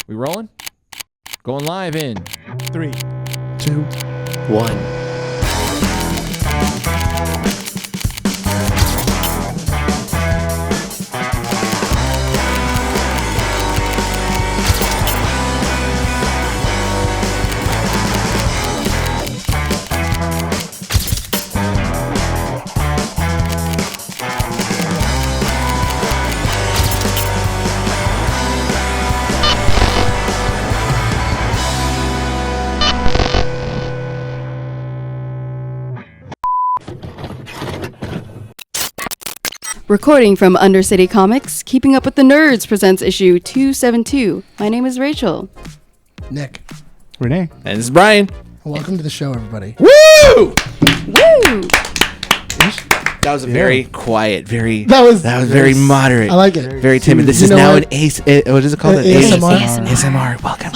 We rolling? Going live in 3, 2, 1. Recording from Undercity Comics, Keeping Up with the Nerds presents issue 272. My name is Rachel. Nick. Rene. And this is Bryan. Welcome to the show, everybody. Woo! Woo! That was a very quiet, That was very moderate. I like it. Very timid. This is now an ace. What is it called? ASMR. ASMR. Welcome.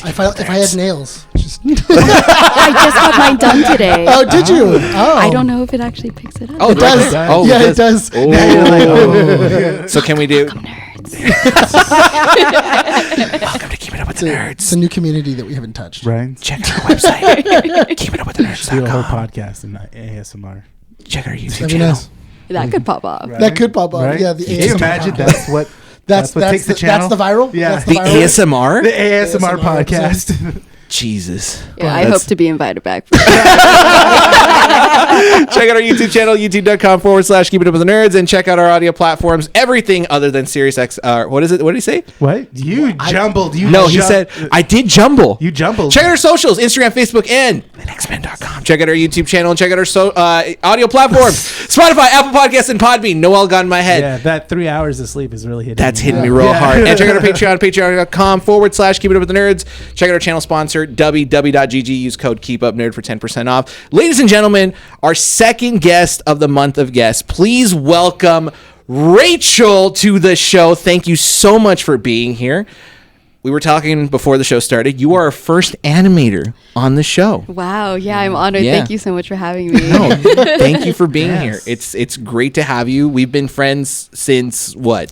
If I had nails. I just got mine done today. Oh, did you? Oh. I don't know if it actually picks it up. Oh, It does. Oh, Yeah, it does. Oh. Now you're like, oh. So can we do? Welcome, nerds. Welcome to Keeping Up with the It's Nerds. a new community that we haven't touched. Brian. Check out our website. KeepingUpWithTheNerds.com. Do a whole podcast in ASMR. Check our YouTube That'd be channel. nice. That could pop off. Right? That could pop up. Right? Yeah, the Can you ASMR imagine podcast. that's what takes the channel? That's the viral? Yeah. That's The viral? ASMR? The ASMR ASMR podcast. Jesus. Yeah, I That's- hope to be invited back. Check out our YouTube channel, youtube.com/Keeping Up with the Nerds, and check out our audio platforms, everything other than SiriusXM. What is it? What did he say? What? You jumbled. You No, he said, I did jumble. You jumbled. Check out our socials, Instagram, Facebook, and thenextmen.com. Check out our YouTube channel and check out our audio platforms, Spotify, Apple Podcasts, and Podbean. No all got in my head. Yeah, that 3 hours of sleep is really hitting That's me. hitting me real hard. And check out our Patreon, patreon.com/Keeping Up with the Nerds. Check out our channel sponsor, www.gg. Use code KEEPUPNERD for 10% off. Ladies and gentlemen, our second guest of the month of guests. Please welcome Rachel to the show. Thank you so much for being here. We were talking before the show started. You are our first animator on the show. Wow, yeah, I'm honored. Yeah. Thank you so much for having me. No, thank you for being Yes. here. It's great to have you. We've been friends since what,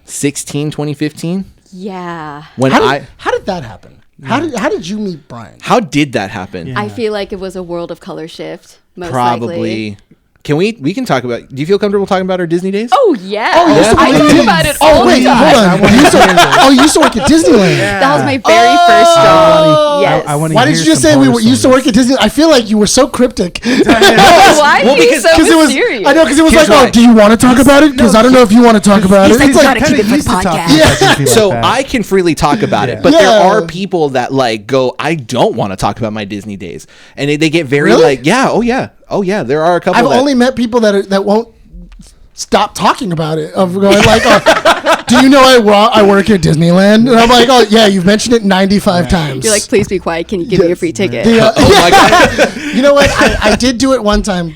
2016, 2015? Yeah. When How did that happen? How did you meet Bryan? How did that happen? Yeah. I feel like it was a world of color shift, most Probably. likely. Can we can talk about, do you feel comfortable talking about our Disney days? Oh, yeah. Oh, you used to I work at talk Disney. about it Oh, all wait, the time. hold on. You used to work at Disneyland. That was my very first job. Yes. I wanna Why hear did you just some say horror used to stories. work at Disney? I feel like you were so cryptic. Why are you so Because it was, mysterious? I know, because it was Here's like, why. oh, do you want to talk about it? Because I don't know if you want to talk about it. like, It's "We like, gotta keep it for the podcast." Yeah. So I can freely talk about it, but Yeah. there are people that like go, I don't want to talk about my Disney days. And they get very Really? like, oh yeah. There are a couple I've that, only met people that won't stop talking about it. Of going like, oh, do you know I work at Disneyland? And I'm like, oh yeah, you've mentioned it 95 times. You're like, please be quiet. Can you give me a free ticket? Yeah. oh my God. You know what? I did do it one time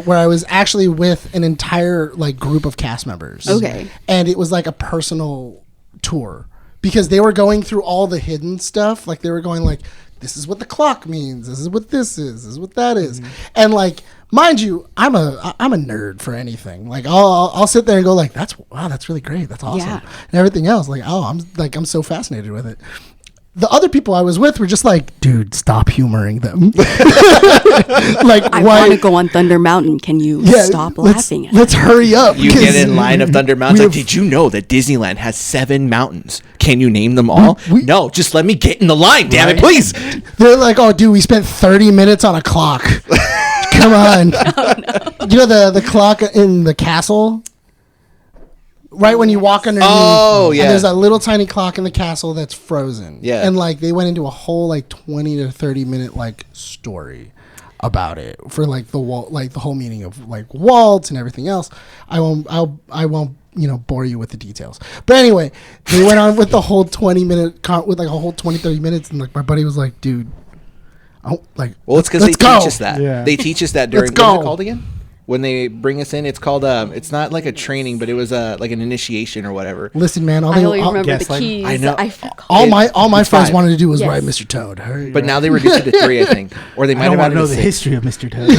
where I was actually with an entire like group of cast members. Okay. And it was like a personal tour because they were going through all the hidden stuff. Like they were going like, this is what the clock means. This is what this is. This is what that is. And like, mind you, I'm a nerd for anything. Like I'll sit there and go like, that's really great. That's awesome. Yeah. And everything else, like, I'm so fascinated with it. The other people I was with were just like, dude, stop humoring them. Like, I why? want to go on Thunder Mountain. Can you stop laughing at Let's hurry up. You get in line of Thunder Mountains. we Like, have- did you know that Disneyland has 7 mountains? Can you name them all? We- No, just let me get in the line, damn it, please. They're like, oh, dude, we spent 30 minutes on a clock. Come on. Oh, no. You know the clock in the castle? Right when you walk underneath. Oh, yeah. And there's a little tiny clock in the castle that's frozen. Yeah. And like they went into a whole like 20 to 30 minute like story about it for like the whole meaning of like waltz and everything else. I won't bore you with the details. But anyway, they went on with the whole 20 minute with like a whole 20 30 minutes and like my buddy was like, dude, Well, it's because they let's go. teach us that. Yeah. They teach us that during, Let's what is go. it called again? When they bring us in, it's called, it's not like a training, but it was like an initiation or whatever. Listen, man, I only remember the Gaslighting. keys. I know. I forgot. all my It's friends 5. wanted to do was Yes. ride Mr. Toad. Hurry, But now they reduced it to 3, I think. Or they might I don't have want to added know a the 6. history of Mr. Toad.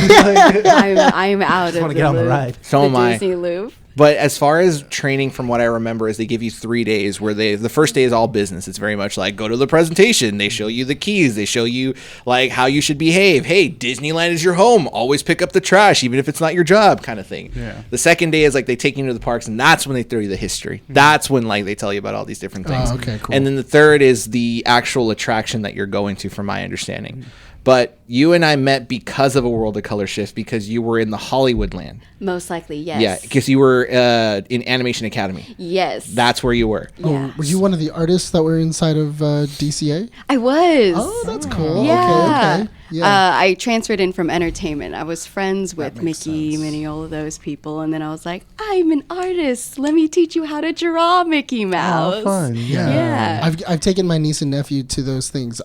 I'm out of wanna the get on the loop. ride. So the am I. Disney loop. But as far as training, from what I remember, is they give you 3 days where the first day is all business. It's very much like go to the presentation. They show you the keys. They show you like how you should behave. Hey, Disneyland is your home. Always pick up the trash, even if it's not your job, kind of thing. Yeah. The second day is like they take you to the parks, and that's when they throw you the history. That's when like they tell you about all these different things. Oh, okay, cool. And then the third is the actual attraction that you're going to, from my understanding. But you and I met because of a World of Color shift, because you were in the Hollywood land. Most likely, yes. Yeah, because you were in Animation Academy. Yes. That's where you were. Yeah. Were you one of the artists that were inside of DCA? I was. Oh, that's cool. Yeah. Okay. Yeah. I transferred in from entertainment. I was friends with makes Mickey, sense. Minnie, all of those people. And then I was like, I'm an artist. Let me teach you how to draw Mickey Mouse. Oh, fun. Yeah. Yeah. I've taken my niece and nephew to those things.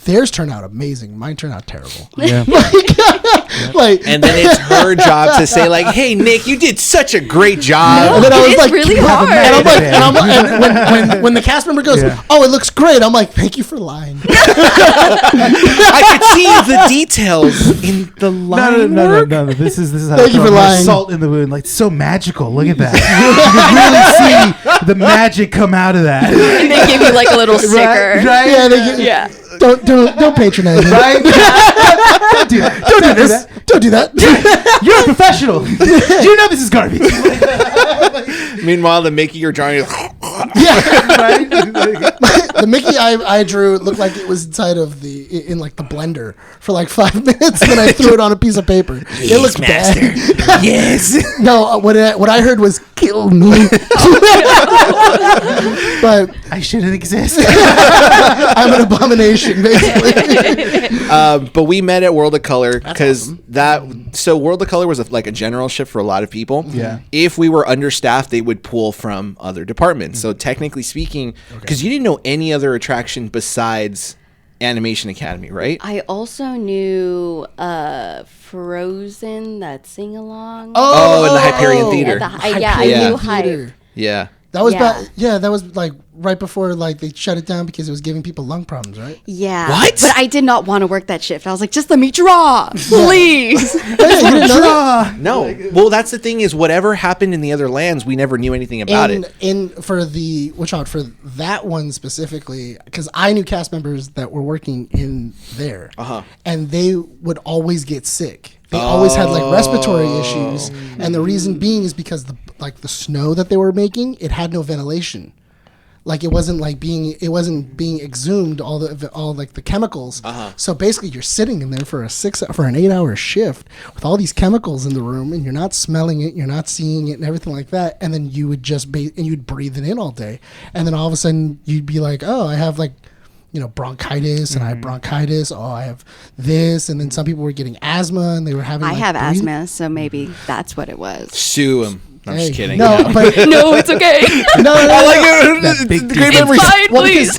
Theirs turned out amazing. Mine turned out terrible. Yeah. Like, And then it's her job to say like, "Hey, Nick, you did such a great job." and then I was It's like, really and hard. I'm like, and when the cast member goes, Yeah. "Oh, it looks great," I'm like, "Thank you for lying." I could see the details in the line No. work. This is how Thank you for more lying. salt in the wound. Like, it's so magical. Look at that. You can really see the magic come out of that. They give you like a little sticker. Right? Yeah, they get, Yeah. Don't patronize me. Right? Don't do that. Don't do this. Don't do that. You're a professional. Do you know this is garbage? Meanwhile, the Mickey you're drawing, Yeah. Right? The Mickey I drew looked like it was inside of in like the blender for like 5 minutes, and then I threw it on a piece of paper. It looked master. bad. Yes. No, what I heard was kill me. But I shouldn't exist. I'm an abomination, basically. But we met at World of Color because so World of Color was like a general shift for a lot of people. Yeah. If we were understaffed, they would pull from other departments. So technically speaking, because you didn't know any other attraction besides Animation Academy, right? I also knew Frozen, that sing along. Oh, in the Hyperion Theater. I Yeah. knew Hype. Theater. Yeah. That was Yeah. that was like right before like they shut it down because it was giving people lung problems, right? Yeah. What? But I did not want to work that shift. I was like, just let me draw, please. Hey, you didn't know that? No. Well, that's the thing is whatever happened in the other lands, we never knew anything about it. For that one specifically, because I knew cast members that were working in there, and they would always get sick. They always had like respiratory issues, and the reason being is because the snow that they were making, it had no ventilation. Like it wasn't being exhumed all like the chemicals. So basically, you're sitting in there for an 8-hour shift with all these chemicals in the room, and you're not smelling it, you're not seeing it, and everything like that. And then you would you'd breathe it in all day, and then all of a sudden you'd be like, oh, I have like, bronchitis, and I have bronchitis. Oh, I have this, and then some people were getting asthma, and they were having. I like, have breathing- asthma, so maybe that's what it was. Sue him. I'm Hey, just kidding. No, but No, it's okay. no. I like it. That big Great deal. memories. Fine, Well, please.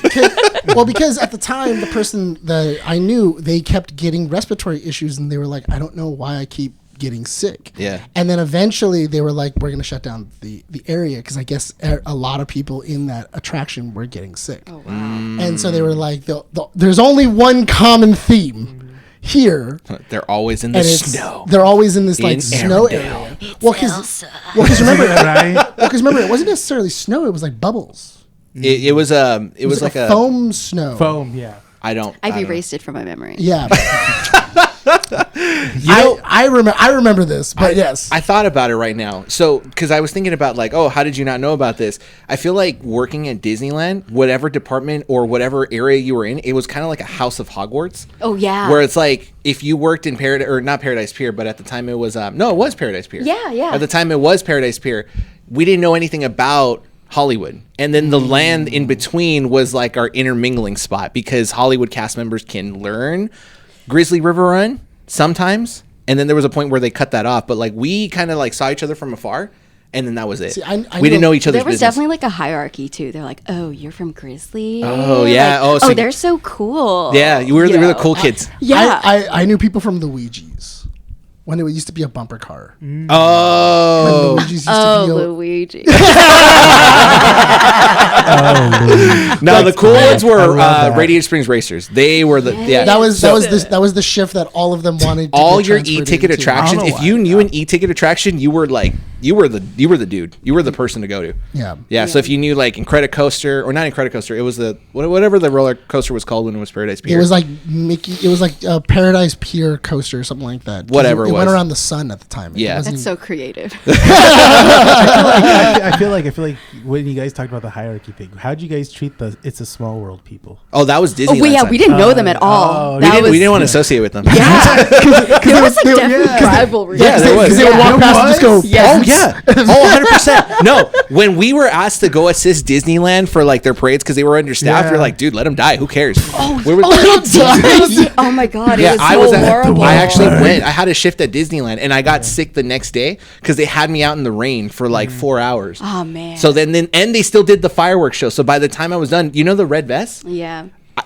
because at the time, the person that I knew, they kept getting respiratory issues, and they were like, I don't know why I keep getting sick. Yeah. And then eventually they were like, we're going to shut down the area because I guess a lot of people in that attraction were getting sick. Oh, wow. And so they were like, there's only one common theme here. They're always in the And it's snow. they're always in this like In snow Arendelle. area. Well, because remember, it wasn't necessarily snow. It was like bubbles. It was like a foam snow. Foam, yeah. I don't. I've I don't erased it from my memory. Yeah. You know, I remember this, but yes. I thought about it right now. So, because I was thinking about like, oh, how did you not know about this? I feel like working at Disneyland, whatever department or whatever area you were in, it was kind of like a House of Hogwarts. Oh, yeah. Where it's like if you worked in Paradise, or not Paradise Pier, but at the time it was no, it was Paradise Pier. Yeah, yeah. At the time it was Paradise Pier. We didn't know anything about Hollywood, and then the land in between was like our intermingling spot because Hollywood cast members can learn Grizzly River Run sometimes, and then there was a point where they cut that off. But like we kind of like saw each other from afar, and then that was it. See, I we didn't know- know each other's There was business. definitely like a hierarchy too. They're like, "Oh, you're from Grizzly." Oh, yeah. Like, Oh, so- they're so cool. Yeah, we were You the know? cool kids. Yeah. I knew people from the Ouija's. when it used to be a bumper car. Oh. When Luigi's used to Oh, be Luigi. No, the cool ones I were love that. Radiator Springs Racers. They were the that was the shift that all of them wanted. To all get your transferred e-ticket into. attractions. I don't know If you why. knew an e-ticket attraction, you were the dude. You were the person to go to. Yeah. So if you knew like Incredicoaster or not Incredicoaster, it was the whatever the roller coaster was called when it was Paradise Pier. It was like Mickey. It was like a Paradise Pier coaster or something like that. 'Cause Whatever it it went was. around the sun at the time. It Yeah. wasn't That's so creative. I feel like when you guys talked about the hierarchy thing, how'd you guys treat the It's a Small World people? Oh, that was Disney. We didn't know them at all. Oh, We didn't want to associate with them. Yeah. There was like definitely rivalry. Yeah, there was. because they would walk past and just go. Yes. Oh yeah. Oh, 100%. No, when we were asked to go assist Disneyland for like their parades because they were understaffed, Yeah. we were like, dude, let them die. Who cares? Oh, we were, oh my God. yeah, It was I so was. horrible. I actually went. I had a shift at Disneyland, and I got sick the next day because they had me out in the rain for like 4 hours. Oh, man. So then and they still did the fireworks show. So by the time I was done, you know the red vest? Yeah.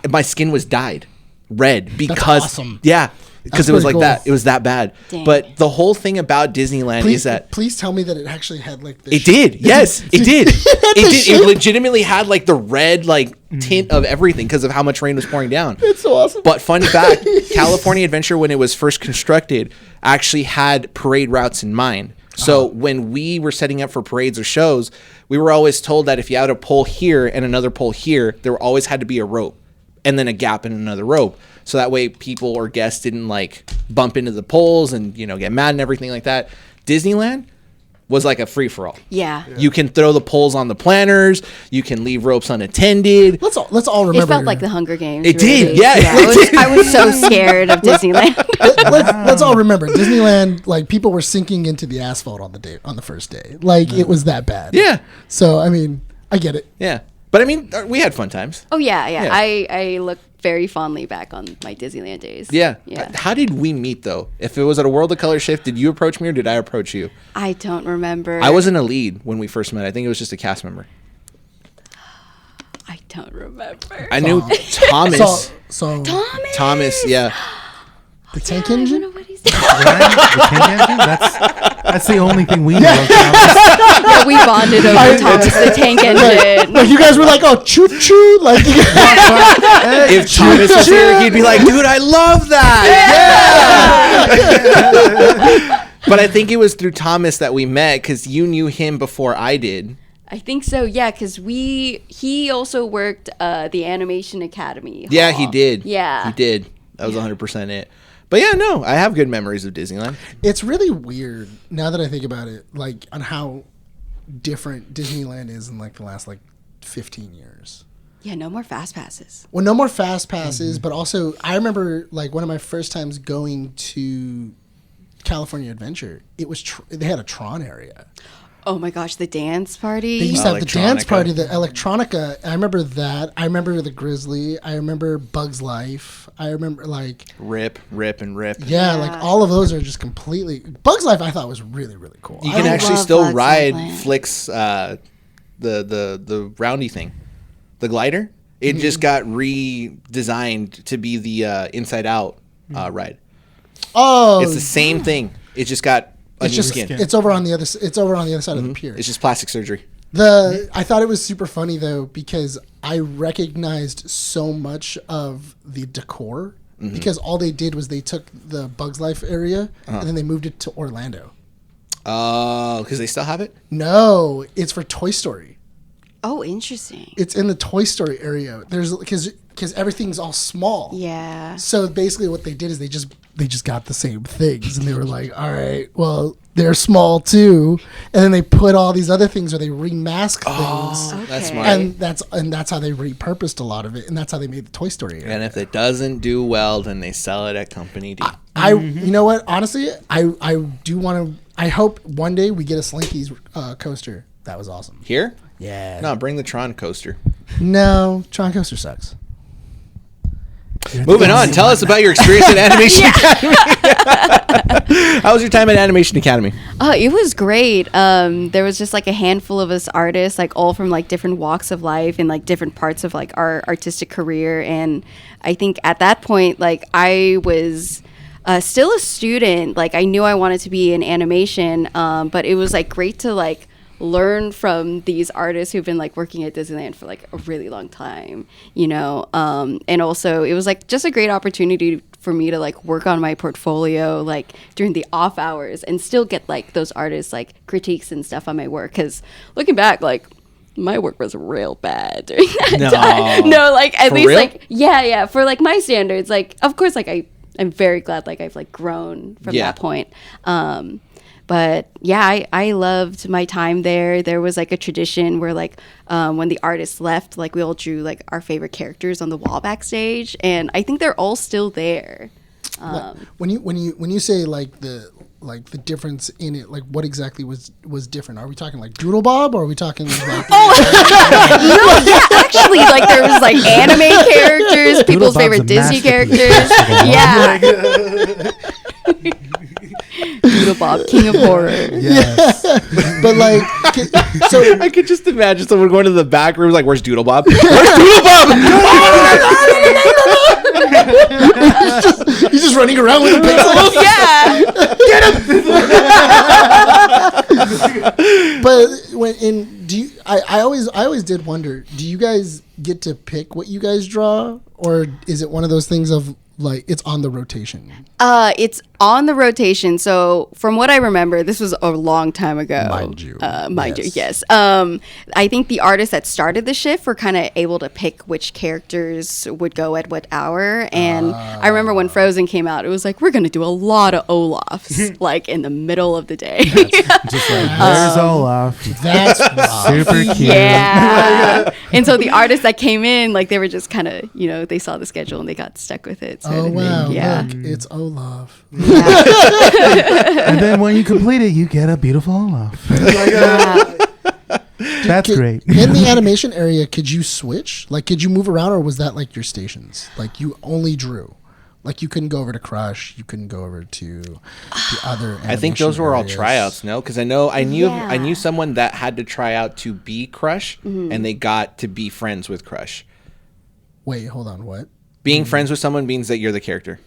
My skin was dyed red because awesome. yeah, because it was like pretty cool. that. It was that bad. Dang. But the whole thing about Disneyland is that Please tell me that it actually had like this. it did. Yes, it did. It did. shape. It legitimately had like the red like tint of everything because of how much rain was pouring down. It's so awesome. But funny fact, California Adventure when it was first constructed actually had parade routes in mind. So when we were setting up for parades or shows, we were always told that if you had a pole here and another pole here, there always had to be a rope and then a gap in another rope. So that way people or guests didn't like bump into the poles and, get mad and everything like that. Disneyland was like a free for all. Yeah. You can throw the poles on the planners. You can leave ropes unattended. Let's all remember. It felt like the Hunger Games. It did, really. yeah, it did. I was so scared of Disneyland. Let's all remember Disneyland. Like people were sinking into the asphalt on the first day. Like it was that bad. Yeah. So I mean, I get it. Yeah. But I mean, we had fun times. Oh, yeah. Yeah. I look very fondly back on my Disneyland days. Yeah. Yeah. How did we meet though? If it was at a World of Color shift, did you approach me or did I approach you? I don't remember. I wasn't a lead when we first met. I think it was just a cast member. I don't remember. I knew Thomas. So Thomas, yeah. the tank I don't engine. know what he's doing. The tank engine? That's the only thing we know. Yeah, we bonded over Thomas the Tank Engine. Like you guys were like, oh, choo choo, like If Thomas was here, he'd be like, dude, I love that. Yeah. But I think it was through Thomas that we met because you knew him before I did. I think so, yeah, because he also worked the Animation Academy. Yeah, hall. he did. Yeah. He did. That was 100% it. But yeah, no, I have good memories of Disneyland. it's really weird now that I think about it, like on how different Disneyland is in like the last like 15 years. Yeah, no more fast passes. Well, no more fast passes, but also I remember like one of my first times going to California Adventure. It was they had a Tron area. Oh my gosh, the dance party. They used to have the dance Electronica. party, the Electronica. I remember that. I remember the Grizzly. I remember Bug's Life. I remember like Rip, and rip. yeah, Yeah. like all of those are just completely. Bug's Life I thought was really really cool. You I can don't- actually love still Bugs ride Life Land. Flick's the roundy thing, the glider. It just got redesigned to be the Inside Out ride. Oh, It's the same thing. It just got a it's new just skin. it's over on the other. It's over on the other side of the pier. It's just plastic surgery. I thought it was super funny though because I recognized so much of the decor because all they did was they took the Bugs Life area and then they moved it to Orlando. Oh, because they still have it. No, it's for Toy Story. Oh, interesting. It's in the Toy Story area. There's because everything's all small. Yeah. So basically, what they did is they just got the same things, and they were like, "All right, well, they're small too." And then they put all these other things, or they remask things, That's Okay. smart. and that's how they repurposed a lot of it, and that's how they made the Toy Story area. And if it doesn't do well, then they sell it at Company D. You know what? Honestly, I do want to. I hope one day we get a Slinky's coaster. That was awesome. Here? Yeah. No, bring the Tron coaster. No, Tron coaster sucks. Moving on. Tell us about your experience at Animation Academy. How was your time at Animation Academy? It was great. There was just like a handful of us artists, like all from like different walks of life and like different parts of like our artistic career. And I think at that point, like I was still a student. Like I knew I wanted to be in animation, but it was like great to like learn from these artists who've been like working at Disneyland for like a really long time, you know. And also it was like just a great opportunity for me to like work on my portfolio like during the off hours and still get like those artists like critiques and stuff on my work, because looking back, like my work was real bad during that time. No, like at For least real? like yeah for like my standards, like of course like I'm very glad like I've like grown from that point. But yeah, I loved my time there. There was like a tradition where like when the artists left, like we all drew like our favorite characters on the wall backstage, and I think they're all still there. When you say like the difference in it, like what exactly was different? Are we talking like Doodle Bob, or are we talking like Actually, like there was like anime characters, people's Bob's favorite a Disney masterpiece. characters. Yeah. Doodle Bob, King of Horror. Yes. but like so I could just imagine someone going to the back room like, "Where's Doodle Bob? Where's Doodle Bob?" he's just running around with a pixel. Yeah. But I always did wonder, do you guys get to pick what you guys draw, or is it one of those things of like it's on the rotation? It's on the rotation. So from what I remember, this was a long time ago. Mind you. Yes. I think the artists that started the shift were kind of able to pick which characters would go at what hour. And I remember when Frozen came out, it was like, we're going to do a lot of Olafs, like in the middle of the day. Just like, there's Olaf. That's Super cute. Yeah. And so the artists that came in, like they were just kind of, you know, they saw the schedule and they got stuck with it. oh wow, Yeah. look, it's Olaf. And then when you complete it, you get a beautiful Olaf. That's great. In the animation area, could you switch? Like, could you move around, or was that like your stations? Like, you only drew. Like, you couldn't go over to Crush. You couldn't go over to the other. I think those were all areas. tryouts, no? Because I knew someone that had to try out to be Crush, and they got to be friends with Crush. Wait, hold on. What? Being friends with someone means that you're the character.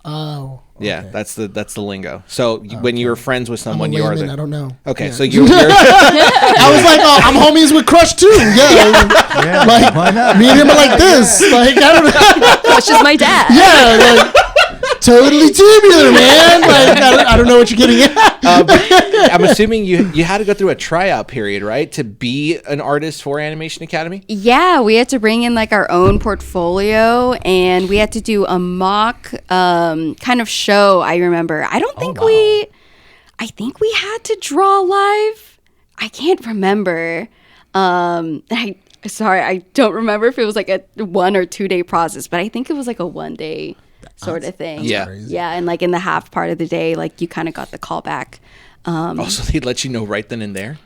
Oh. Okay. Yeah, that's the lingo. So when you were friends with I'm a someone, you are layman, the. I don't know. Okay, Yeah. so you're I was like, oh, I'm homies with Crush too. Yeah. Yeah, Like, why not? me and him are like this. Like, I don't know. That's just my dad. Yeah, like, totally tubular, man. Like, I don't know what you're getting at. I'm assuming you had to go through a tryout period, right, to be an artist for Animation Academy? Yeah, we had to bring in like our own portfolio, and we had to do a mock kind of show. I remember. I think we had to draw live. I can't remember. I don't remember if it was like a 1 or 2 day process, but I think it was like a 1 day sort of thing. Yeah. Crazy. Yeah, and like in the half part of the day, like you kind of got the call back. Also, they'd let you know right then and there?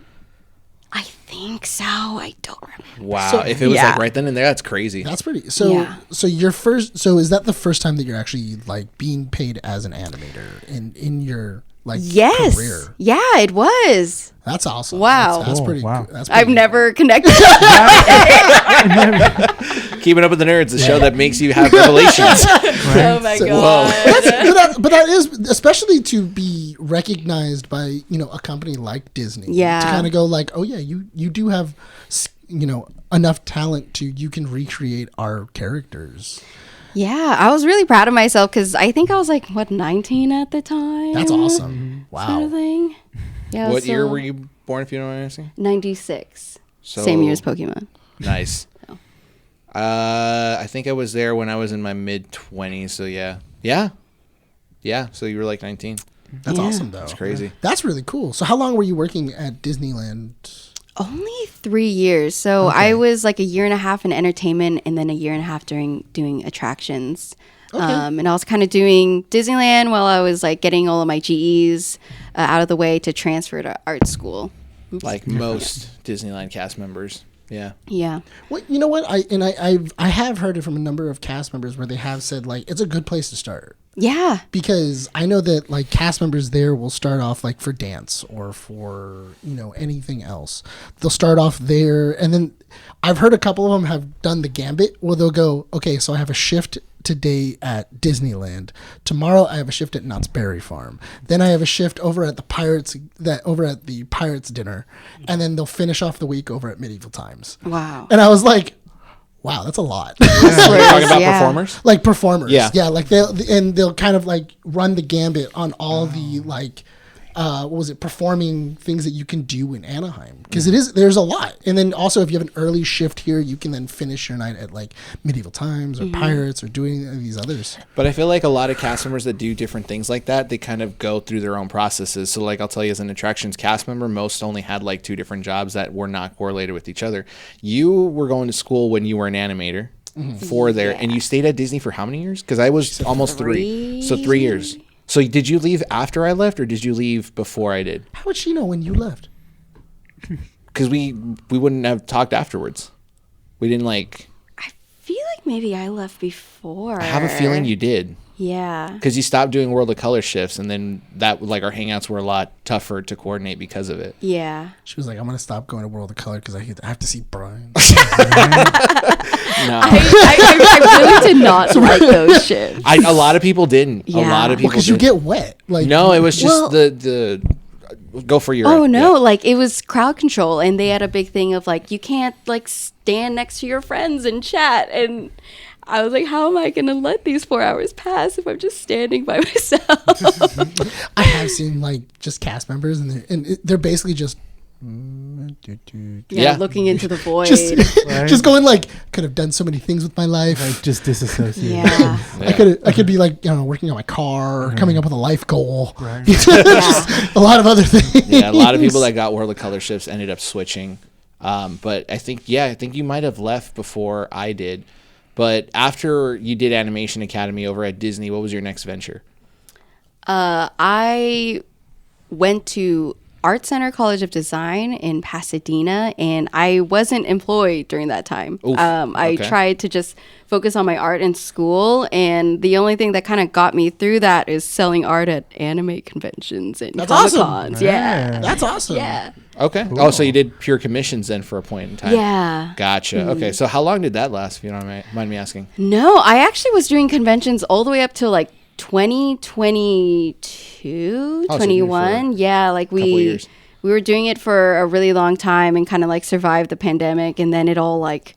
I think so. I don't remember. Wow. So- if it was Yeah. like right then and there, that's crazy. That's pretty. So, Yeah. so is that the first time that you're actually like being paid as an animator in your like Yes. career? Yeah, it was. That's awesome. Wow. That's Cool, pretty. wow. Cool. That's pretty I've never connected. Keeping Up with the Nerds, the show that makes you have revelations. Oh my So- god. but that is especially to be recognized by a company like Disney. Yeah. To kind of go like, oh yeah, you do have enough talent to you can recreate our characters. Yeah, I was really proud of myself because I think I was like 19 at the time. That's awesome. Sort Wow. of thing. Yeah. What year were you born, if you don't mind asking? 96. So, Same year as Pokemon. Nice. Oh. I think I was there when I was in my mid-20s, so yeah. Yeah, so you were like 19. That's Yeah. awesome though. That's crazy. That's really cool. So how long were you working at Disneyland? Only 3 years. So I was like a year and a half in entertainment and then a year and a half doing attractions. And I was kind of doing Disneyland while I was like getting all of my GEs out of the way to transfer to art school. Like most Disneyland cast members. Yeah. Yeah. Well, you know what? I have heard it from a number of cast members where they have said like it's a good place to start. Yeah. Because I know that like cast members there will start off like for dance or for anything else. They'll start off there, and then I've heard a couple of them have done the gambit where they'll go, okay, so I have a shift today at Disneyland. Tomorrow I have a shift at Knott's Berry Farm. Then I have a shift over at the Pirates dinner, and then they'll finish off the week over at Medieval Times. Wow. And I was like, wow, that's a lot. Are you talking about Yeah. performers? Like performers, Yeah. like they'll kind of like run the gambit on all the like performing things that you can do in Anaheim, because there's a lot. And then also if you have an early shift here, you can then finish your night at like Medieval Times or Pirates or doing these others. But I feel like a lot of cast members that do different things like that, they kind of go through their own processes. So like I'll tell you, as an attractions cast member, most only had like 2 different jobs that were not correlated with each other. You were going to school when you were an animator for there, and you stayed at Disney for how many years? Because I was almost 3. So 3 years. So did you leave after I left, or did you leave before I did? How would she know when you left? Because we wouldn't have talked afterwards. We didn't like. I feel like maybe I left before. I have a feeling you did. Yeah. Because you stopped doing World of Color shifts, and then that like our hangouts were a lot tougher to coordinate because of it. Yeah. She was like, I'm going to stop going to World of Color because I have to see Bryan. No, I really did not like those shifts. a lot of people didn't. A Yeah. lot of people Because you didn't. get wet. Like No, it was just Well- the go for your. Oh no, yeah. like it was crowd control, and they had a big thing of like you can't like stand next to your friends and chat, and I was like, how am I gonna let these 4 hours pass if I'm just standing by myself? I have seen like just cast members, and they're basically just Yeah. Looking into the void. just going like, could have done so many things with my life. Like just disassociate. Yeah. I could be like, working on my car, or coming up with a life goal. Right. Just a lot of other things. Yeah, a lot of people that got World of Color shifts ended up switching. But I think you might have left before I did. But after you did Animation Academy over at Disney, what was your next venture? I went to Art Center College of Design in Pasadena, and I wasn't employed during that time. Oof, I okay. tried to just focus on my art in school, and the only thing that kind of got me through that is selling art at anime conventions and That's awesome. Comic-Cons. Yeah. That's awesome. Yeah. Okay. Cool. Oh, so you did pure commissions then for a point in time. Yeah. Gotcha. Okay. So how long did that last, if you don't mind me asking? No, I actually was doing conventions all the way up to like 2022, Oh, so you did it for 21. Yeah, like couple of we years. were doing it for a really long time and kind of like survived the pandemic, and then it all like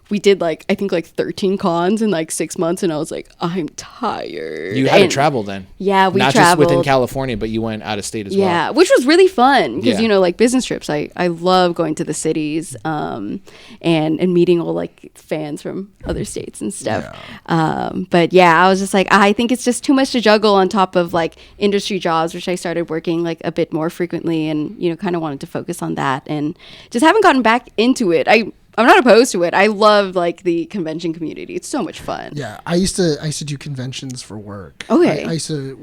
we did like I think like 13 cons in like 6 months, and I was like, I'm tired. You had to And- travel then. Yeah, we Not traveled. just within California, but you went out of state as well. Yeah, which was really fun because Yeah. like business trips. I love going to the cities and meeting all like fans from other states and stuff. But yeah, I was just like, I think it's just too much to juggle on top of like industry jobs, which I started working like a bit more frequently, and kind of wanted to focus on that, and just haven't gotten back into it. I'm not opposed to it. I love like the convention community. It's so much fun. Yeah, I used to do conventions for work. Okay. I used to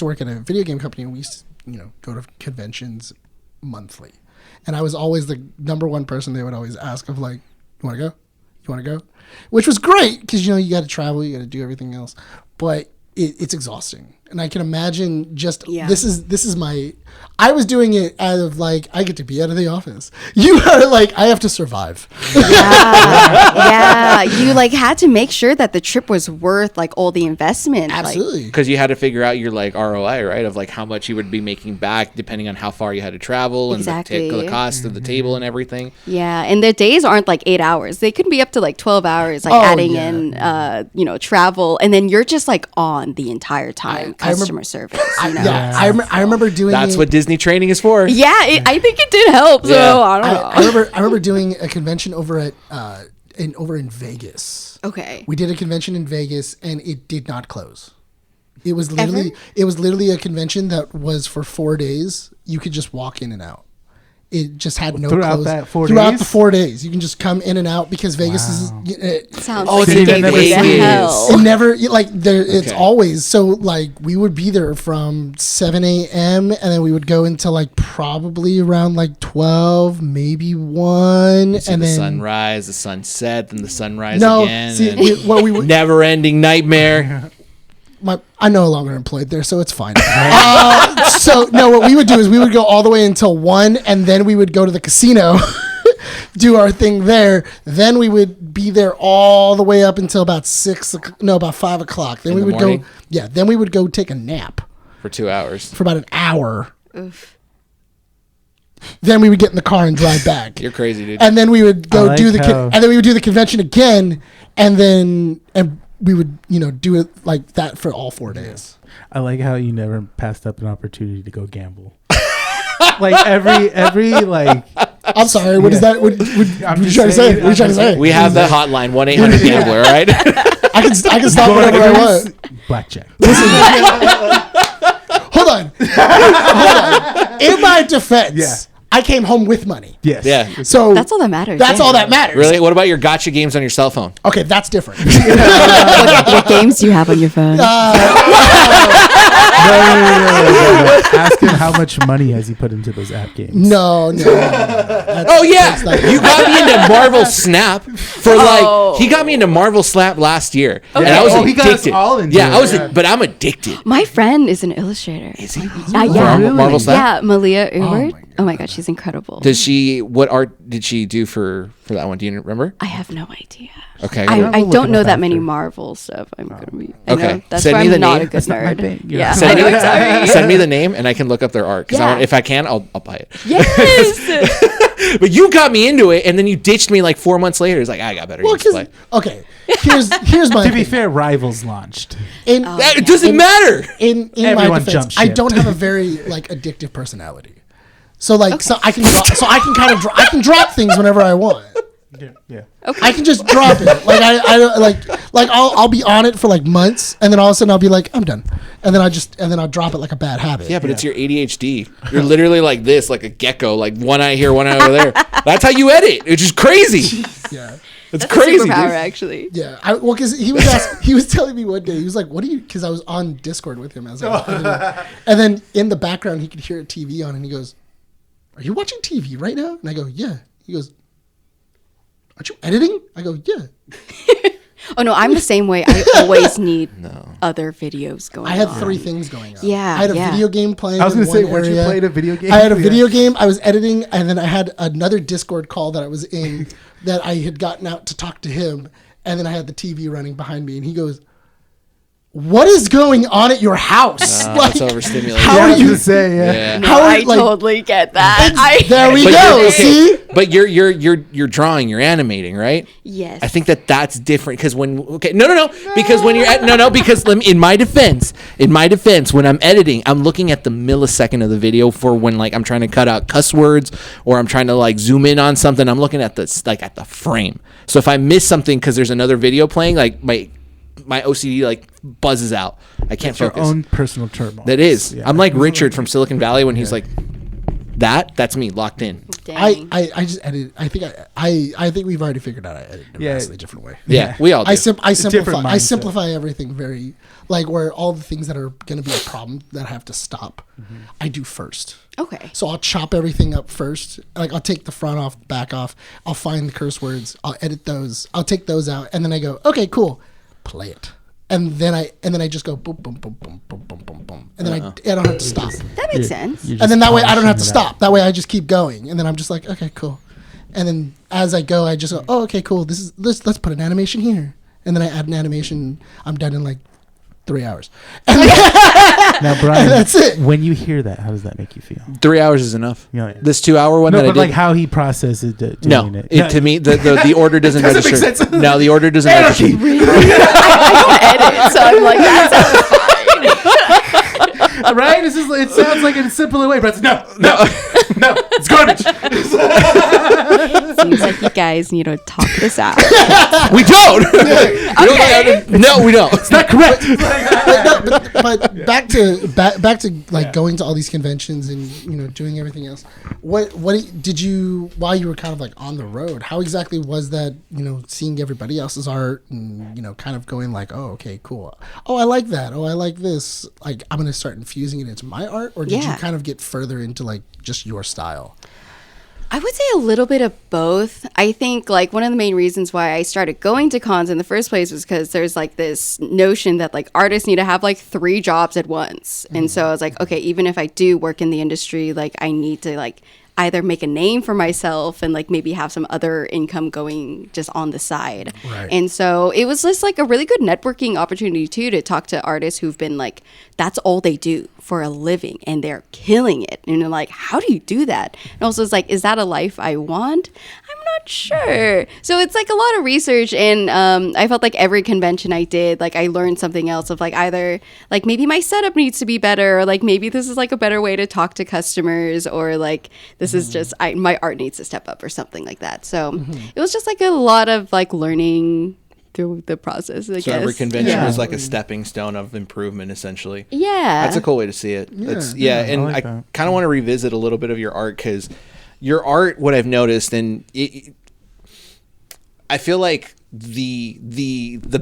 work at a video game company, and we used to, go to conventions monthly. And I was always the number one person they would always ask of like, you want to go? You want to go? Which was great because you got to travel, you got to do everything else, but it's exhausting. And I can imagine just this is my. I was doing it out of like I get to be out of the office. You are like I have to survive. Yeah, you like had to make sure that the trip was worth like all the investment. Like, Absolutely. Because you had to figure out your like ROI, right? Of like how much you would be making back depending on how far you had to travel and Exactly. the cost of the table and everything. yeah, and the days aren't like 8 hours. They could be up to like 12 hours, like Oh, adding yeah. in, travel, and then you're just like on the entire time, I remember- customer service. I remember doing. That's it- what Disney training is for. Yeah, I think it did help. So Yeah. I don't know. I remember doing a convention over at in Vegas. Okay. We did a convention in Vegas and it did not close. It was literally a convention that was for 4 days. You could just walk in and out. It just had no Throughout close. that 4 Throughout days? the 4 days, you can just come in and out because Vegas is. Sounds Oh, like it's a in gateway to Vegas. hell. It never like there. It's Okay. always so like we would be there from 7 a.m. and then we would go until like probably around like 12, maybe 1, See and the then sunrise, the sunset, and the sunrise no. again. See, and what we would. never-ending nightmare. I'm no longer employed there, so it's fine. So no, what we would do is we would go all the way until 1, and then we would go to the casino, do our thing there. Then we would be there all the way up until about 5 o'clock. Then In we the would morning? go. Yeah. Then we would go take a nap For 2 hours. for about an hour. Oof. Then we would get in the car and drive back. You're crazy, dude. And then we would go I do like how- and then we would do the convention again, and we would do it like that for all 4 days. I like how you never passed up an opportunity to go gamble. Like every like. I'm sorry. What is that? What I'm you just trying to say? saying- What are you trying to say? We have the hotline 1-800-GAMBLER, all right? I can stop whenever I want. Blackjack. Hold on. In my defense, Yeah. I came home with money. Yes. Yeah. So That's all that matters. That's yeah. all that matters. Really? What about your gotcha games on your cell phone? Okay, that's different. What games do you have on your phone? No. Ask him how much money has he put into those app games. No. Oh yeah, you got me into Marvel Snap for he got me into Marvel Snap last year, and I was Oh, he got us addicted. all into yeah, it. I was, Yeah. but I'm addicted. My friend is an illustrator. Is he? Yeah. Marvel Snap. Yeah, Malia Ubert. my Oh my god, she's incredible. Does she? What art did she do for that one? Do you remember? I have no idea. Okay. I look don't it know up that many after. Marvel stuff. I'm gonna be. I Okay. know. That's Send why me the I'm not name. a good That's not my nerd. thing. Yeah. Send I know. me- Sorry. Send me the name, and I can look up their art. Because Yeah. if I can, I'll buy it. Yes. But you got me into it, and then you ditched me like 4 months later. It's like I got better Well, games to play. okay. Here's my To be thing. fair, Rivals launched. In It doesn't matter. in my Everyone defense, jump I ship. don't have a very addictive personality. So so I can kind of I can drop things whenever I want. Yeah. I can just drop it. Like I'll be on it for like months, and then all of a sudden I'll be like, I'm done, and then I'll drop it like a bad habit. Yeah, but it's your ADHD. You're literally like this, like a gecko, like one eye here, one eye over there. That's how you edit, which is crazy. Yeah. It's That's crazy. a superpower, Dude. actually. Yeah, because he was telling me one day, he was like, "What do you?" Because I was on Discord with him as I was editing. And then in the background he could hear a TV on, and he goes, "Are you watching TV right now?" And I go, "Yeah." He goes, "Aren't you editing?" I go, "Yeah." Oh no, I'm the same way. I always need other videos going. I had on. 3 things going on. Yeah, I had a yeah. video game playing. I was in gonna say, one weren't you area. playing a video game? I had a Yeah. video game. I was editing, and then I had another Discord call that I was in that I had gotten out to talk to him, and then I had the TV running behind me, and he goes, "What is going on at your house? It's overstimulated. How Yeah, I are was you?" gonna say, yeah. Yeah. No, How are I you, like- totally get that. There we But go. you're- See? But you're drawing, you're animating, right? Yes. I think that's different because because when you're because in my defense, when I'm editing, I'm looking at the millisecond of the video for when like I'm trying to cut out cuss words or I'm trying to like zoom in on something. I'm looking at at the frame. So if I miss something because there's another video playing, like my OCD like buzzes out. I can't It's your focus. own personal turmoil. That is. Yeah. I'm like Richard from Silicon Valley when he's like, that's me locked in. Dang. I just edit. I think we've already figured out I edit in a Yeah. vastly different way. Yeah, we all do. I simplify. different I mindset. simplify everything very where all the things that are going to be a problem that I have to stop, I do first. Okay. So I'll chop everything up first. Like I'll take the front off, back off. I'll find the curse words. I'll edit those. I'll take those out, and then I go, okay, cool, play it. And then I just go boom, boom, boom, boom, boom, boom, boom, boom, and then I don't have to stop. That makes sense. And then that way I don't have to stop. That way I just keep going, and then I'm just like, okay, cool. And then as I go, I just go, oh, okay, cool. Let's put an animation here, and then I add an animation. I'm done in like 3 hours. And Now, Bryan, that's it. When you hear that, how does that make you feel? 3 hours is enough. Yeah. This 2 hour one No, that I but did. like how he processes doing no, it. to me the order doesn't, Doesn't make register. sense. No, the order doesn't register. I don't edit, so I'm like, that sounds fine. Right? It sounds like in a simpler way, but it's no, it's garbage. Seems like you guys need to talk this out. We don't. Okay. No, we don't. It's not correct. but back to like going to all these conventions and doing everything else. What did you, while you were kind of like on the road, how exactly was that, seeing everybody else's art and kind of going like, oh, okay, cool, oh, I like that, oh, I like this, like I'm gonna start infusing it into my art? Or did you Yeah. kind of get further into like just your style? I would say a little bit of both. I think like one of the main reasons why I started going to cons in the first place was because there's like this notion that like artists need to have like 3 jobs at once. And so I was like, okay, even if I do work in the industry, like I need to like either make a name for myself and like maybe have some other income going just on the side. Right. And so it was just like a really good networking opportunity too, to talk to artists who've been like, that's all they do for a living and they're killing it. And you're like, how do you do that? And also it's like, is that a life I want? I'm not sure. So it's like a lot of research, and I felt like every convention I did, like I learned something else of like either like maybe my setup needs to be better, or like maybe this is like a better way to talk to customers, or like this is just my art needs to step up or something like that. So it was just like a lot of like learning through the process, I So guess. every convention was like a stepping stone of improvement, essentially. Yeah. That's a cool way to see it. And I like I that. kind of want to revisit a little bit of your art, because your art, what I've noticed, and I feel like the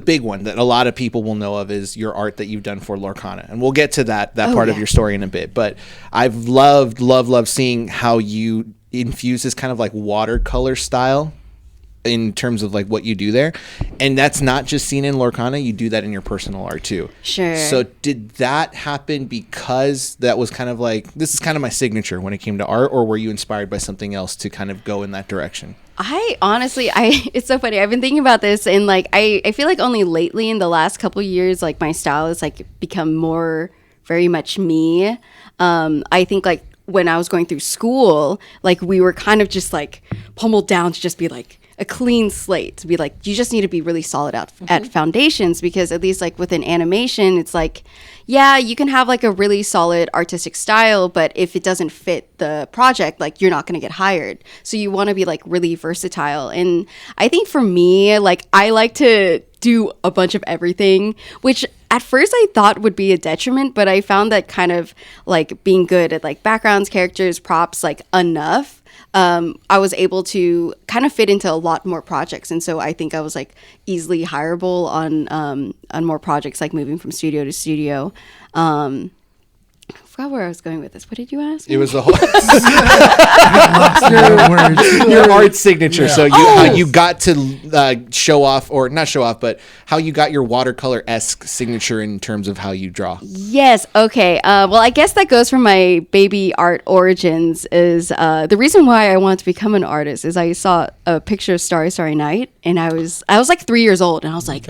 big one that a lot of people will know of is your art that you've done for Lorcana, and we'll get to that part of your story in a bit. But I've loved seeing how you infuse this kind of like watercolor style in terms of like what you do there, and that's not just seen in Lorcana. You do that in your personal art too. Sure. So did that happen because that was kind of like, this is kind of my signature when it came to art, or were you inspired by something else to kind of go in that direction? I honestly, it's so funny. I've been thinking about this, and like I feel like only lately in the last couple of years, like my style has like become more very much me. I think like when I was going through school, like we were kind of just like pummeled down to just be like a clean slate, to be like, you just need to be really solid at foundations, because at least like within animation, it's like, yeah, you can have like a really solid artistic style, but if it doesn't fit the project, like you're not going to get hired. So you want to be like really versatile. And I think for me, like I like to do a bunch of everything, which at first I thought would be a detriment, but I found that kind of like being good at like backgrounds, characters, props, like enough, I was able to kind of fit into a lot more projects. And so I think I was like easily hireable on more projects, like moving from studio to studio. I forgot where I was going with this. What did you ask me? It was the whole Words. your art signature. So how you got to show off, or not show off, but how you got your watercolor-esque signature in terms of how you draw. Yes. Okay. Well, I guess that goes from my baby art origins. Is the reason why I wanted to become an artist is I saw a picture of Starry Starry Night, and I was like 3 years old, and I was like,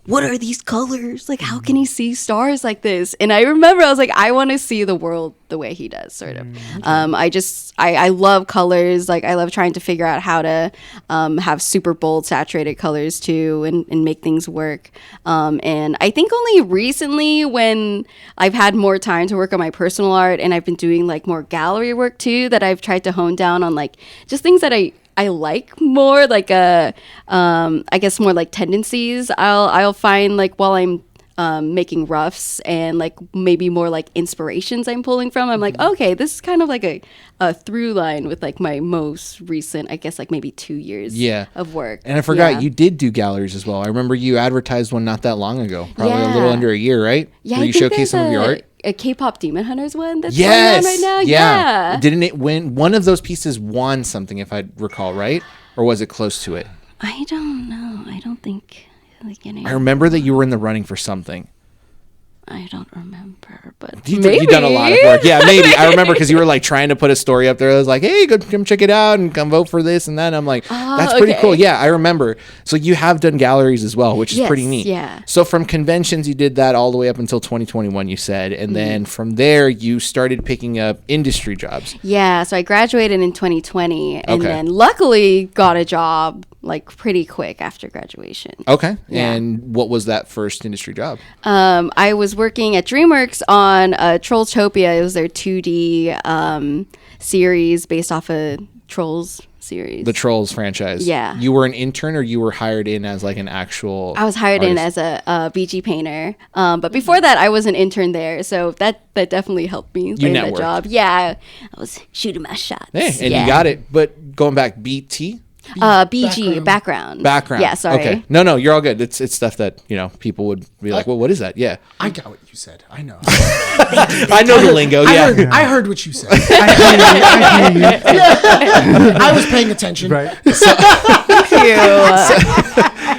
what are these colors? Like, how can he see stars like this? And I remember I was like, I want to see the world the way he does, sort of. I love colors. Like, I love trying to figure out how to have super bold, saturated colors too, and make things work. And I think only recently, when I've had more time to work on my personal art, and I've been doing like more gallery work too, that I've tried to hone down on like just things that I like more, like I guess more like tendencies. I'll find like while I'm making roughs, and like maybe more like inspirations I'm pulling from, I'm like, okay, this is kind of like a through line with like my most recent, I guess like maybe 2 years of work. And I forgot, you did do galleries as well. I remember you advertised one not that long ago, probably a little under a year, right? Yeah, where you showcase some of your art. A K-pop Demon Hunters one that's going on right now. Yeah. Didn't it win? One of those pieces won something, if I recall, right? Or was it close to it? I don't know. I don't think like any. I remember that you were in the running for something. I don't remember, but You've maybe. done a lot of work. Yeah, maybe. I remember because you were like trying to put a story up there. I was like, hey, come check it out and come vote for this and that. I'm like, that's pretty cool. Yeah, I remember. So you have done galleries as well, which is pretty neat. Yeah. So from conventions, you did that all the way up until 2021, you said. And then from there, you started picking up industry jobs. Yeah, so I graduated in 2020 and then luckily got a job like pretty quick after graduation. Okay. Yeah. And what was that first industry job? I was working at DreamWorks on Trolltopia. It was their 2D series based off a Trolls series. The Trolls franchise. Yeah. You were an intern, or you were hired in as like an actual I was hired in as a BG painter. But before that, I was an intern there. So that definitely helped me land that job. Yeah. I was shooting my shots. Hey, and you got it. But going back, BT? BG background. Yeah, sorry. Okay. No, you're all good. It's stuff that, people would be like, well, what is that? Yeah. I got what you said. I know. I know the lingo. Yeah. I heard what you said. I hear you. I was paying attention. Right.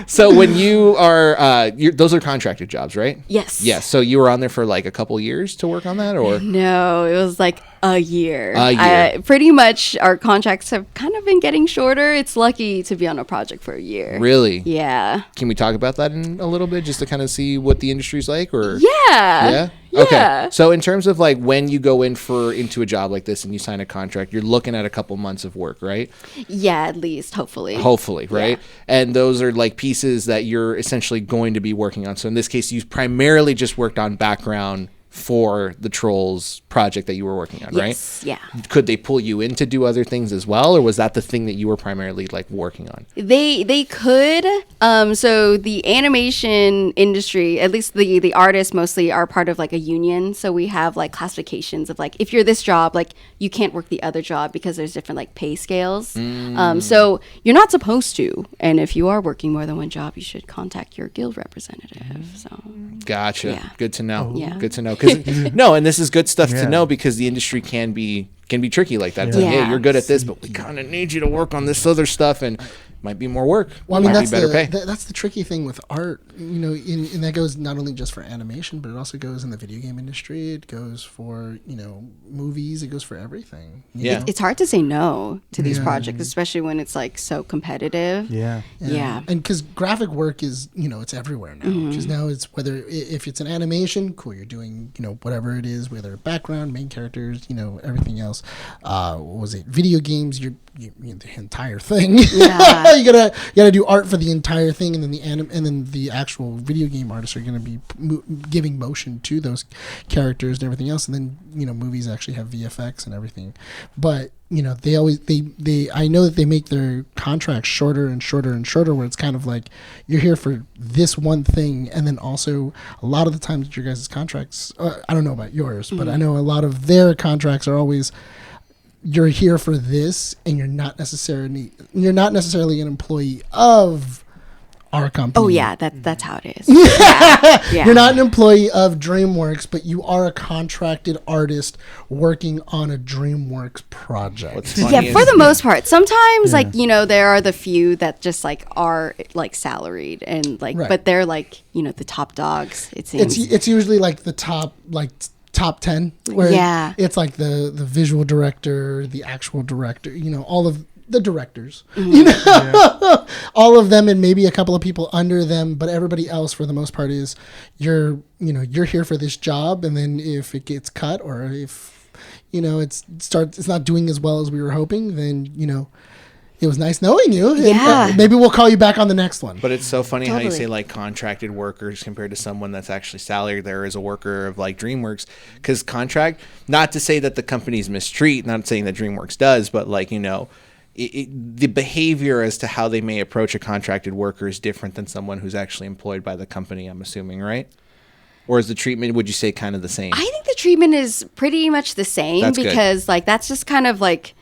So when you are, those are contracted jobs, right? Yes. Yes. So you were on there for like a couple years to work on that, or? No, it was like a year. A year. Pretty much our contracts have kind of been getting shorter. It's lucky to be on a project for a year. Really? Yeah. Can we talk about that in a little bit just to kind of see what the industry's like? Or Yeah. Okay. Yeah. So in terms of like when you go into a job like this and you sign a contract, you're looking at a couple months of work, right? Yeah, at least, hopefully. Hopefully, right? Yeah. And those are like pieces that you're essentially going to be working on. So in this case, you primarily just worked on background for the Trolls project that you were working on, Yes, right? yeah. Could they pull you in to do other things as well, or was that the thing that you were primarily like working on? They could. So the animation industry, at least the artists mostly are part of like a union. So we have like classifications of like if you're this job, like you can't work the other job because there's different like pay scales. So you're not supposed to. And if you are working more than one job, you should contact your guild representative. So Gotcha. Yeah. Good to know. Yeah. Good to know. No, and this is good stuff to Yeah. know because the industry can be tricky like that. It's like, Yeah. hey, you're good at this, but we kind of need you to work on this other stuff, and might be more work. Well, I mean, might that's be better pay. that's the tricky thing with art, you know, and that goes not only just for animation, but it also goes in the video game industry. It goes for, you know, movies. It goes for everything. you Yeah. know? it's hard to say no to these Yeah. projects, especially when it's like so competitive. Yeah. Yeah. And because graphic work is, you know, it's everywhere now. Just now it's if it's an animation, cool, you're doing, you know, whatever it is, whether background, main characters, you know, everything else. What was it? Video games, you the entire thing. Yeah. you gotta do art for the entire thing, and then and then the actual video game artists are gonna be giving motion to those characters and everything else, and then, you know, movies actually have VFX and everything. But, you know, they always I know that they make their contracts shorter and shorter and shorter, where it's kind of like you're here for this one thing, and then also a lot of the times your guys' contracts, I don't know about yours, but I know a lot of their contracts are always, you're here for this, and you're not necessarily an employee of our company. Oh yeah, that's how it is. Yeah. You're not an employee of DreamWorks, but you are a contracted artist working on a DreamWorks project. What's funny Yeah, is- for the most part. Sometimes, like, you know, there are the few that just like are like salaried and like, Right. but they're like, you know, the top dogs. It seems. It's usually like the top 10, where Yeah. it's like the visual director, the actual director, you know, all of the directors, you know, all of them, and maybe a couple of people under them, but everybody else for the most part is you're here for this job, and then if it gets cut, or if, you know, it's not doing as well as we were hoping, then, you know, it was nice knowing you. and, Yeah. maybe we'll call you back on the next one. But it's so funny how you Totally. say like contracted workers compared to someone that's actually salaried there as a worker of like DreamWorks. Because contract, not to say that the companies mistreat, not saying that DreamWorks does, but like, you know, the behavior as to how they may approach a contracted worker is different than someone who's actually employed by the company, I'm assuming, right? Or is the treatment, would you say, kind of the same? I think the treatment is pretty much the same That's good. because like that's just kind of like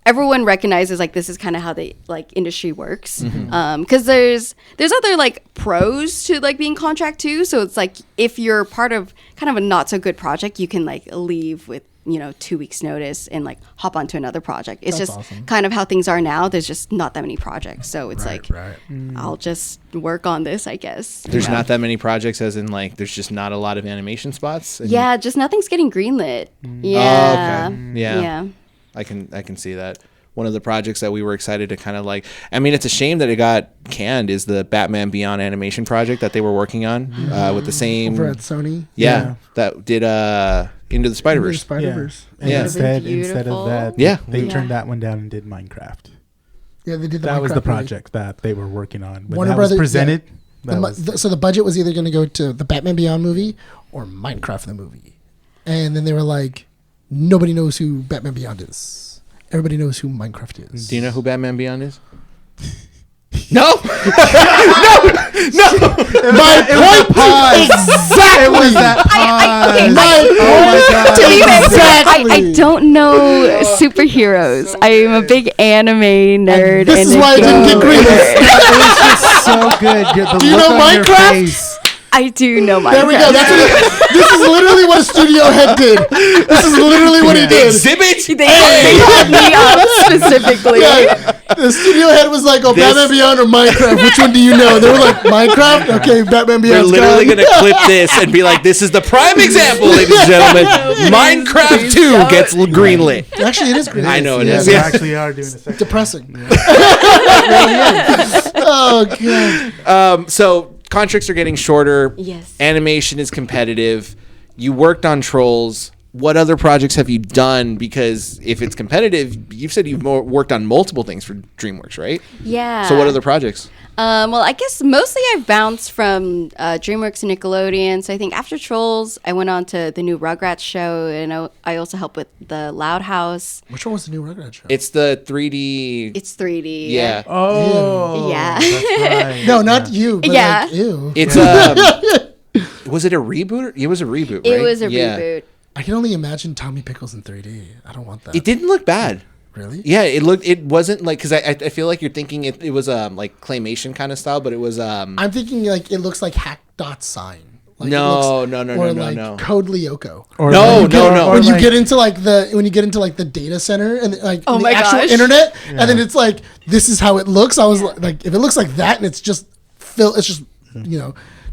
everyone recognizes like this is kind of how the like industry works. Because there's other like pros to like being contract too. So it's like if you're part of kind of a not so good project, you can like leave with, you know, 2 weeks notice and like hop onto another project. It's That's just awesome. kind of how things are now. There's just not that many projects. So it's Right. I'll just work on this, I guess. There's you know? not that many projects, as in like there's just not a lot of animation spots. And Yeah, just nothing's getting greenlit. Yeah. Oh, okay. Yeah. Yeah. I can see that. One of the projects that we were excited to kind of like, I mean, it's a shame that it got canned, is the Batman Beyond animation project that they were working on with the same, Over at Sony. yeah, that did Into the Spider-Verse. Spider-Verse. And Yeah. instead Beautiful. of that, Yeah. they Yeah. turned that one down and did Minecraft. Yeah, they did the That was the Minecraft movie. project that they were working on. When Warner that was Brothers- presented, The that mu- was, so the budget was either going to go to the Batman Beyond movie or Minecraft the movie. And then they were like, nobody knows who Batman Beyond is. Everybody knows who Minecraft is. Do you know who Batman Beyond is? No. My point exactly. it was that okay, pause. My Oh my God. To be fair, Exactly. I don't know superheroes. I am a big anime nerd. This and is a why I didn't get gamer. greenlit. It was just so good. The Do you look know on your Minecraft? face. I do know Minecraft. There we go. That's what this is literally what a studio head did. This is literally what he did. Exhibit. They called me up specifically. Yeah, the studio head was like, "Oh, Batman Beyond or Minecraft? Which one do you know?" They were like, "Minecraft." Okay, Batman They're Beyond. literally going to clip this and be like, "This is the prime example, ladies and gentlemen. Minecraft 2 gets greenlit." Actually, it is green. I know it Yeah, is. we Yeah. actually are doing a second. Depressing. Oh god. So contracts are getting shorter. Yes. Animation is competitive. You worked on Trolls. What other projects have you done? Because if it's competitive, you've said you've worked on multiple things for DreamWorks, right? Yeah. So what other projects? Well, I guess mostly I've bounced from DreamWorks and Nickelodeon. So I think after Trolls, I went on to the new Rugrats show, and I also helped with the Loud House. Which one was the new Rugrats show? It's the 3D. It's 3D. Yeah. Oh, Yeah. that's right. No, not you. But Yeah. Like, ew. It's was it a reboot? It was a reboot, right? It was a Yeah. reboot. I can only imagine Tommy Pickles in 3D. I don't want that. It didn't look bad. Really? Yeah, it wasn't like, because I feel like you're thinking it was like claymation kind of style, but it was I'm thinking like it looks like Hack Dot Sign. Like No, it looks, no, no, or no, no, like no. Code Lyoko. Or No, like- no, or- no. or When you like- get into like the data center and like Oh the my actual gosh. internet, and then it's like this is how it looks. I was like, if it looks like that and it's just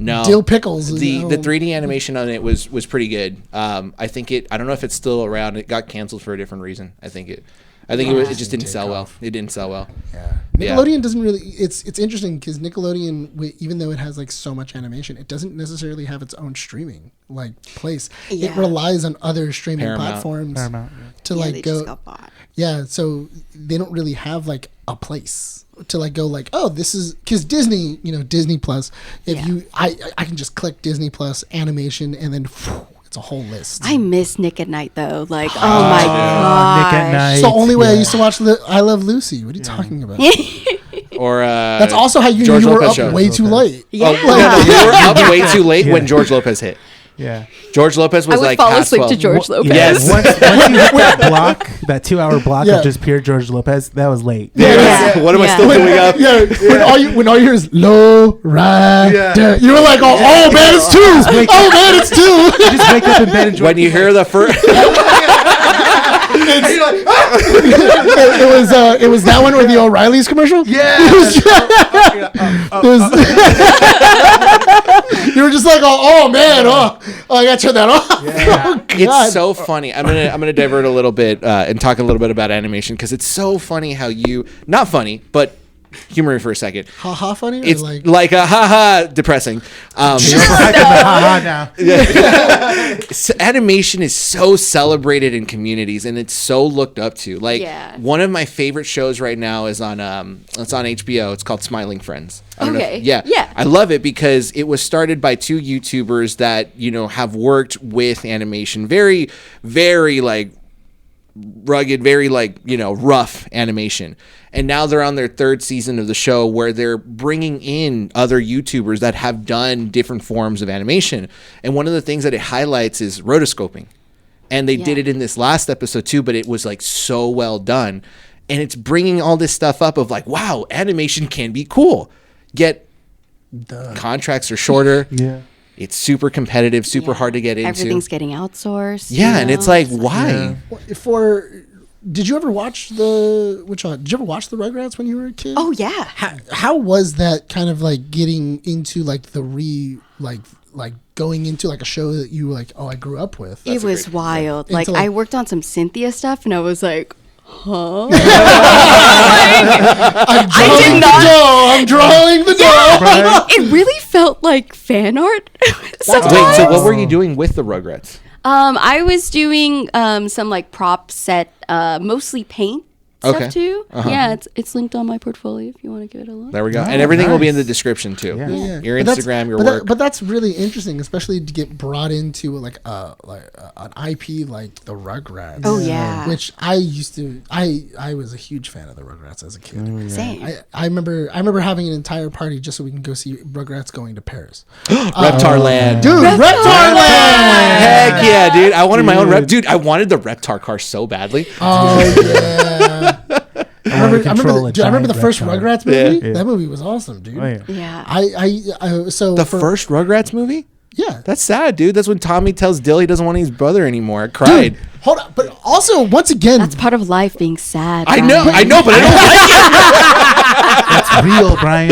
No. dill pickles. the 3D animation on it was pretty good. I think I don't know if it's still around. It got canceled for a different reason. I think it just didn't sell well. It didn't sell well. Yeah. Nickelodeon doesn't really. It's interesting because Nickelodeon, even though it has like so much animation, it doesn't necessarily have its own streaming like place. It Yeah. relies on other streaming Paramount. platforms Paramount, to Yeah, like they go. just got bought. Yeah, so they don't really have like a place to like go like, oh, this is because Disney, Disney Plus. If Yeah. I can just click Disney Plus animation and then it's a whole list. I miss Nick at Night though. Like, oh my god. Nick at Night. It's the only way I used to watch I Love Lucy. What are you talking about? Or That's also how you knew George you were Lopez up show. way too late. Yeah. Oh, no, you were up way too late when Yeah. George Lopez hit. Yeah. George Lopez I was would like fall past asleep 12. to George Lopez. Yes. Once you hit that block, that 2-hour block Yeah. of just pure George Lopez, that was late. Yeah. What am I Yeah. still doing up? Yeah, when all you hear is low rider, you were like, oh man, it's two. Oh man, it's two. Just wake up in bed and When you hear the first, It was that one or the O'Reilly's commercial. Yeah. You were just like, oh man, I gotta turn that off. Oh, God. it's so funny. I'm gonna divert a little bit and talk a little bit about animation because it's so funny how not funny, but humor me for a second. Ha funny. Or It's like like a haha depressing. now. Animation is so celebrated in communities and it's so looked up to. Like Yeah. one of my favorite shows right now is on it's on HBO. It's called Smiling Friends. I don't know Okay. yeah. Yeah. I love it because it was started by two YouTubers that, have worked with animation. Very, very like rugged, very like, rough animation. And now they're on their third season of the show where they're bringing in other YouTubers that have done different forms of animation. And one of the things that it highlights is rotoscoping. And they did Yeah. it in this last episode too, but it was like so well done. And it's bringing all this stuff up of like, wow, animation can be cool. Yet contracts are shorter. Yeah. It's super competitive, super Yeah. hard to get into. Everything's getting outsourced. yeah, and it's like, why? Did you ever watch the Did you ever watch the Rugrats when you were a kid? Oh yeah. How was that kind of like getting into like the like going into like a show that you were like, oh, I grew up with? It was wild. Like Into, like- I worked on some Cynthia stuff, and I was like, huh? I'm drawing the dough. It really felt like fan art. sometimes. Wait, so what were you doing with the Rugrats? I was doing some like prop set, mostly paint Okay. stuff too. Uh-huh. Yeah, it's linked on my portfolio if you want to give it a look. There we go. Oh, And everything will be in the nice. description too. Yeah. Yeah. Your But that's- Instagram, your but work. but that's really interesting, especially to get brought into like an IP like the Rugrats. Oh, yeah. Which I used to. I was a huge fan of the Rugrats as a kid. Same. I remember having an entire party just so we can go see Rugrats going to Paris. Reptar Land. Dude, Reptar Land! Heck yeah, dude. I wanted my own Dude, I wanted the Reptar car so badly. Oh yeah. remember the first Rugrats movie. Yeah. That movie was awesome, dude. Oh, yeah. Yeah. So The first Rugrats movie? yeah. That's sad, dude. That's when Tommy tells Dill he doesn't want his brother anymore. I cried. Dude, hold on. But also, once again, That's part of life, being sad. I know, Brian. but I don't like it. That's real, Brian.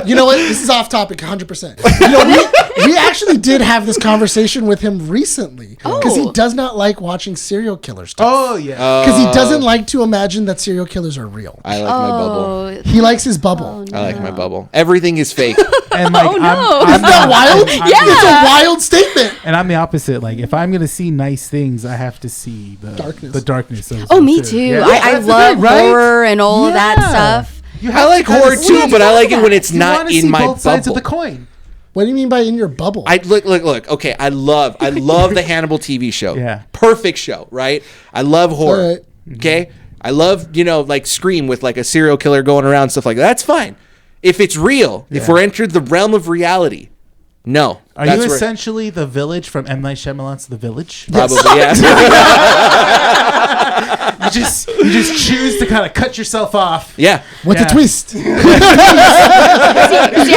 You know what? This is off topic, 100%. You know, we actually did have this conversation with him recently because he Oh. does not like watching serial killer stuff. Oh yeah. Because he doesn't like to imagine that serial killers are real. I like my bubble. Oh, He likes his bubble. I like my bubble. Everything is fake. And like, Oh, no. Isn't that wild? Yeah. It's a wild statement. And I'm the opposite. Like, if I'm gonna see nice things, I have to see the Darkness. The darkness. Of Oh, them, me too. Yeah. I That's the love thing, right? horror and all of that Yeah. stuff. You I have like to kinda horror see- too, but I like it when it's You not wanna in see my both sides of the bubble. coin. What do you mean by in your bubble? I look. Okay, I love the Hannibal TV show. Yeah. Perfect show, right? I love horror. All right. Okay, I love like Scream with like a serial killer going around, stuff like that. That's fine if it's real. If Yeah. we're entered the realm of reality, no. Are that's you where- essentially the village from M. Night Shyamalan's The Village? Probably, yeah. You just choose to kind of cut yourself off. Yeah. What's Yeah. a twist? See, I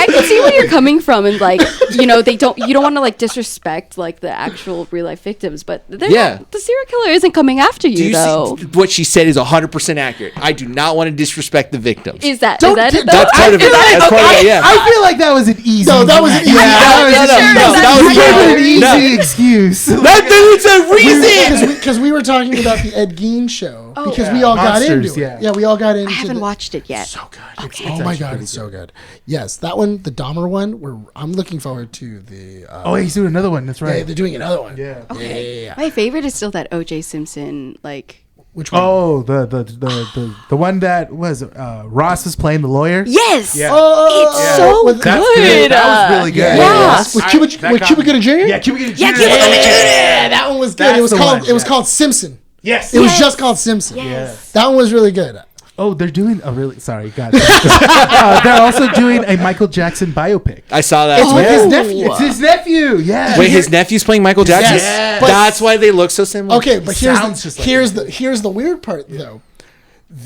can see where you're coming from, and like, you don't want to like disrespect like the actual real life victims, but Yeah. the serial killer isn't coming after Do you, you though. see what she said is 100% accurate. I do not want to disrespect the victims. Is that Don't it? get- though? That's part of it. That's part of it, yeah. I feel like that was an easy. No, that was an easy- Yeah, that was an good. easy No. excuse. That dude's a reason. Because we were talking about the Ed Gein show. Oh. Because we all got Monsters, into it. yeah. We all got into I haven't the- watched it yet. So good. Oh my god, it's so good. Yes, that one, the Dahmer one. I'm looking forward to the. Oh, he's doing another one. That's yeah, right. they're doing another one. Yeah. Yeah. My favorite is still that O.J. Simpson, like. Which one? Oh, the one that was Ross was playing the lawyer. Yes. Yeah. It's so with- good. That's good. That was really good. Yeah. Yes. With Cuba that got Cuba me. Gooding Jr. Yeah, Cuba Gooding Jr. Yeah, Cuba Gooding Yeah, that one was good. That's It was the called. one, It was yeah. called Simpson. Yes. It was just called Simpson. Yes. That one was really good. Oh, they're doing a really. Sorry, God. They're also doing a Michael Jackson biopic. I saw that. It's with Yeah. his nephew. It's his nephew. Yeah. Wait, his nephew's playing Michael Jackson? Yes. That's why they look so similar. Okay, but Sounds just like here's the weird part though.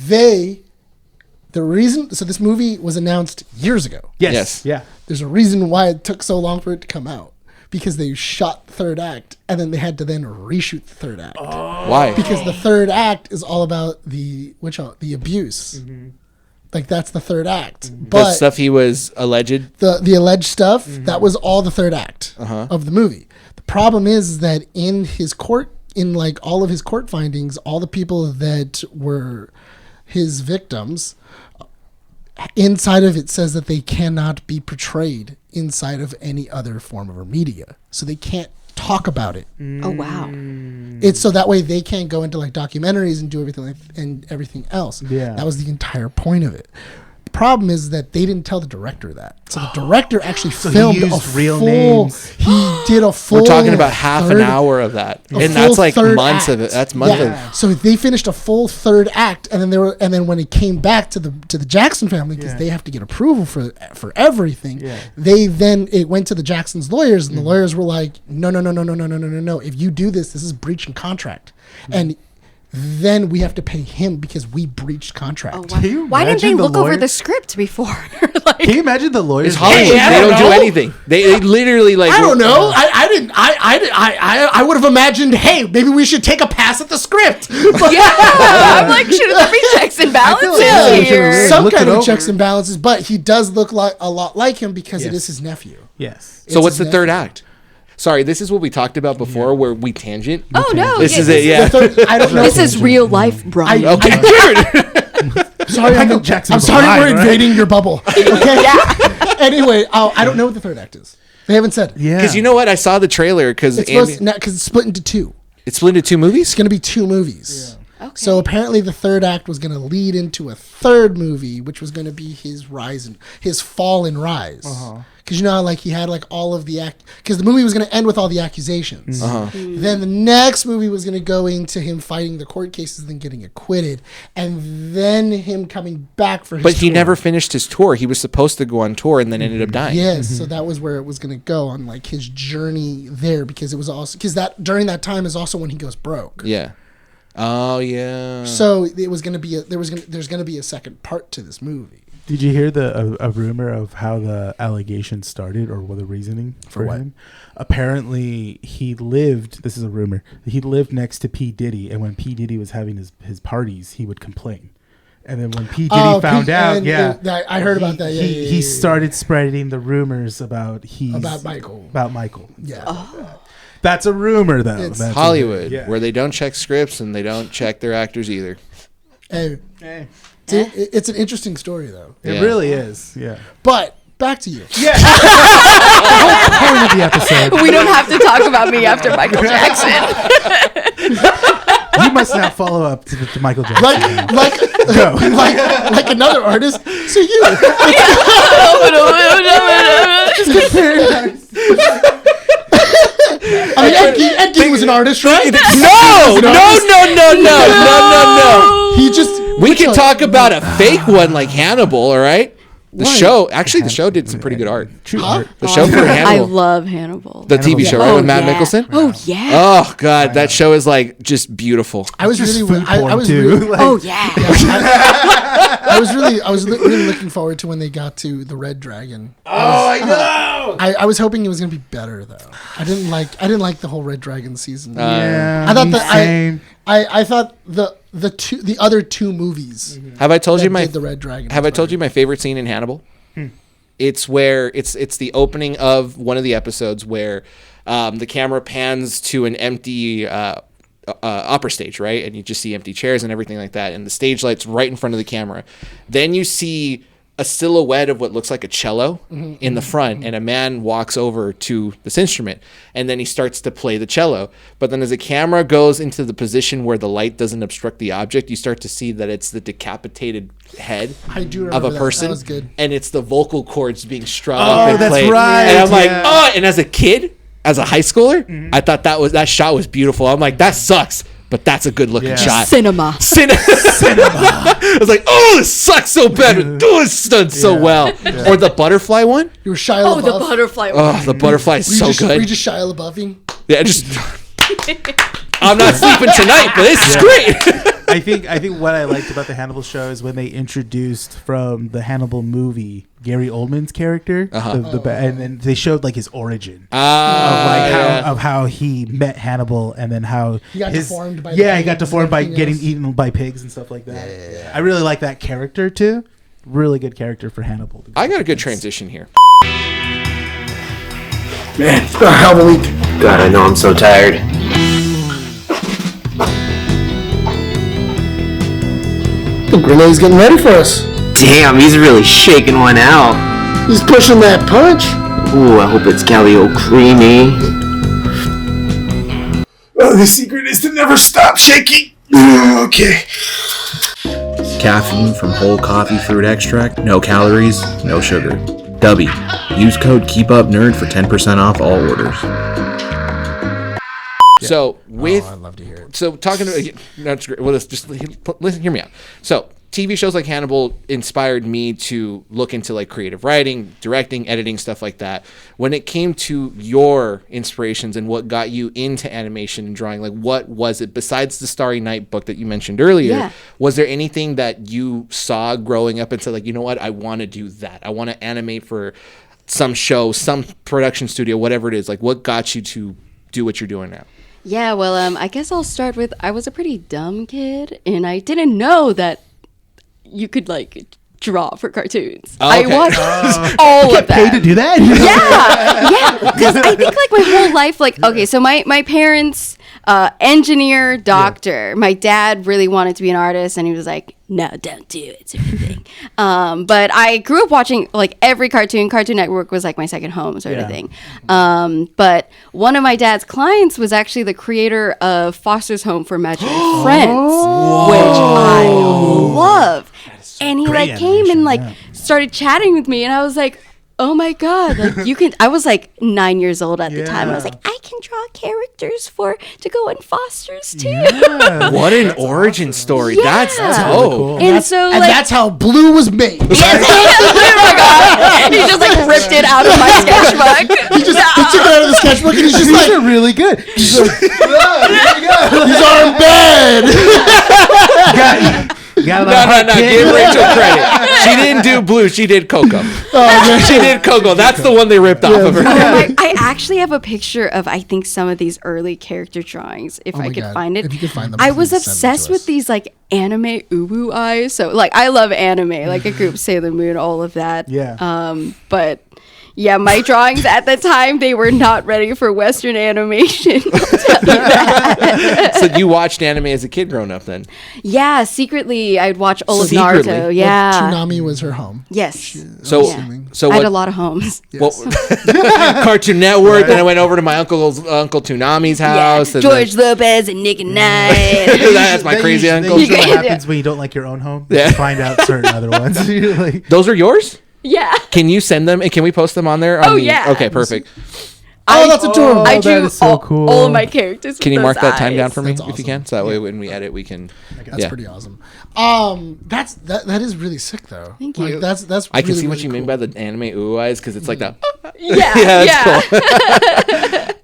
The reason. So this movie was announced years ago. Yes. Yes. Yeah. There's a reason why it took so long for it to come out. Because they shot the third act and then they had to then reshoot the third act. Why? Because the third act is all about the abuse. Like that's the third act. The But stuff he was alleged. the alleged stuff, that was all the third act of the movie. The problem is that in his court, in like all of his court findings, all the people that were his victims, inside of it says that they cannot be portrayed inside of any other form of media. So they can't talk about it. Oh wow. It's so that way they can't go into like documentaries and do everything else. Yeah. That was the entire point of it. The problem is that they didn't tell the director that. So the director actually he filmed a used real full. names. He did a full. We're talking about half an third- hour of that. a And full that's like third months of act. it. That's months Yeah. of So they finished a full third act, and then when it came back to the Jackson family, because Yeah. they have to get approval for everything, Yeah. it went to the Jackson's lawyers, and the lawyers were like, no. If you do this is breaching contract, and then we have to pay him because we breached contract. Oh, Can you why didn't they imagine the look over lawyer- the script before? Like, Can you imagine the lawyers? It's Hollywood. Yeah, I They don't do know. anything. They literally like. I don't know. I would have imagined, hey, maybe we should take a pass at the script. yeah, I'm like, shouldn't there be checks and balances like they should've here? really Some look kind it of over. checks and balances, but he does look like a lot like him because it Yes. is his nephew. Yes. So what's his the third act? Sorry, this is what we talked about before, where we tangent. Oh no, This yeah, is it. Yeah. I don't know. This is real life, Brian. Okay. Sorry, Michael Jackson I'm was sorry alive, we're right? invading your bubble. Okay. Anyway, I don't know what the third act is. They haven't said. Yeah. Because you know what? I saw the trailer because It's because it's split into two. it's split into two movies. It's going to be two movies. Okay. So apparently the third act was going to lead into a third movie, which was going to be his rise and his fall and rise. Because you know how like he had like all of the because the movie was going to end with all the accusations. Then the next movie was going to go into him fighting the court cases and then getting acquitted, and then him coming back for his. But he tour. never finished his tour. He was supposed to go on tour and then ended up dying. Yes, so that was where it was going to go on like his journey there, because it was also because that during that time is also when he goes broke. Yeah. Oh yeah. So it was going to be there's going to be a second part to this movie. Did you hear a rumor of how the allegation started, or what the reasoning for what? him? Apparently, he lived. This is a rumor. He lived next to P. Diddy, and when P. Diddy was having his parties, he would complain. And then when P. Diddy found out, I heard about that. He started spreading the rumors about Michael. About Michael. Yeah. That's a rumor, though. It's That's Hollywood, yeah. where they don't check scripts and they don't check their actors either. Hey. It's an interesting story, though. It really is. Yeah. But back to you. Yeah. The whole point of the episode. We don't have to talk about me after Michael Jackson. You must now follow up to Michael Jackson. Like another artist. So you. I mean, Ed Gein was an artist, right? No. He just. We can talk about a fake one like Hannibal, all right? The show did some pretty good art. True art. The show for I Hannibal. love Hannibal. The TV show, right, with Matt yeah. Mickelson? Oh yeah. Oh god, that show is like just beautiful. I was Just really. food I porn, was too. really. Like, Oh yeah. I was really looking forward to when they got to the Red Dragon. I know. I was hoping it was gonna be better though. I didn't like the whole Red Dragon season. Yeah. I thought that same. I thought the other two movies. Have I told you that did the Red Dragon? Have I told you my favorite scene in Hannibal? It's where it's the opening of one of the episodes where the camera pans to an empty opera stage, right? And you just see empty chairs and everything like that. And the stage light's right in front of the camera. Then you see a silhouette of what looks like a cello in the front, and a man walks over to this instrument, and then he starts to play the cello. But then as the camera goes into the position where the light doesn't obstruct the object, you start to see that it's the decapitated head I do of remember a that. person. That was good. And it's the vocal cords being strung Oh, up and that's played. right, And I'm like, yeah. oh, and as a kid, as a high schooler, I thought that shot was beautiful. I'm like, that sucks, but that's a good looking Yeah. shot. Cinema. I was like, oh, this sucks so bad, but it's done so well. Or the butterfly one. You were Shia Oh, LaBeouf. the butterfly. Oh, the butterfly is so Were you good. just Shia LaBeoufing? Yeah, just. I'm not sleeping tonight, but this is great. I think what I liked about the Hannibal show is when they introduced from the Hannibal movie Gary Oldman's character, and then they showed like his origin of how he met Hannibal, and then how He got deformed by he pigs got deformed and by everything getting else. eaten by pigs and stuff like that. I really like that character too. Really good character for Hannibal. I got a good transition here. Man, it's been a hell of a week. God, I know I'm so tired. I think Rene's getting ready for us. Damn, he's really shaking one out. He's pushing that punch. Ooh, I hope it's Calio creamy. Oh, the secret is to never stop shaking. Okay. Caffeine from whole coffee fruit extract, no calories, no sugar. W. Use code KEEPUPNERD for 10% off all orders. So with, I'd love to hear it. so talking to, that's great. Well, let's just listen. Hear me out. So TV shows like Hannibal inspired me to look into like creative writing, directing, editing, stuff like that. When it came to your inspirations and what got you into animation and drawing, like what was it besides the Starry Night book that you mentioned earlier? Yeah. Was there anything that you saw growing up and said like, you know what, I want to do that. I want to animate for some show, some production studio, whatever it is. Like what got you to do what you're doing now? Yeah, well, I guess I'll start with I was a pretty dumb kid, and I didn't know that you could like draw for cartoons. Oh, I okay. watched all of Paid to them. do that? Yeah, because I think like my whole life, like okay, so my parents, engineer, doctor. My dad really wanted to be an artist, and he was like, "No, don't do it," sort of thing. But I grew up watching like every cartoon. Cartoon Network was like my second home, sort of thing. But one of my dad's clients was actually the creator of Foster's Home for Imaginary Friends, which I love. And he great like came and like animation, started chatting with me, and I was like, oh my god, like you can. I was like 9 years old at the time. I was like, I can draw characters to go in Foster's too. What an origin story. That's Yeah. dope. cool. And so And like that's how Blue was made. oh my god, he just like ripped it out of my sketchbook. He took it out of the sketchbook, and he's just These like, are really good. he's like, these are in bed. No. Give Rachel credit. She didn't do Blue. She did Coco. She did Coco. That's the one they ripped off of her. I actually have a picture of I think some of these early character drawings. If I my could God. find it, If you could find them, I was please send them to obsessed with us. these like anime uwu eyes. So like I love anime, like a group Sailor Moon, all of that. Yeah. But yeah, my drawings at the time, they were not ready for Western animation. So you watched anime as a kid growing up then? Yeah, secretly I'd watch all of Secretly? Naruto. Yeah. Toonami was her home. Yes. So Yeah. so I had a what? lot of homes. Well, Cartoon Network. Then I went over to my Uncle Toonami's house. Yeah. And George Lopez and Nick and Knight. That's my crazy uncle. That usually Yeah. happens when you don't like your own home. Yeah. You find out certain other ones. You're like, Those are yours? Yeah. Can you send them and can we post them on there? Oh, yeah. Okay, perfect. Oh, that's adorable. I that drew is so cool. all of my characters. Can with you mark those that time down eyes. for me That's if you awesome. can? So that way when we edit, we can. That's pretty awesome. That is really sick though. Thank Like, you. that's I can really, see what really you mean cool. by the anime ooh eyes because it's like that. Yeah.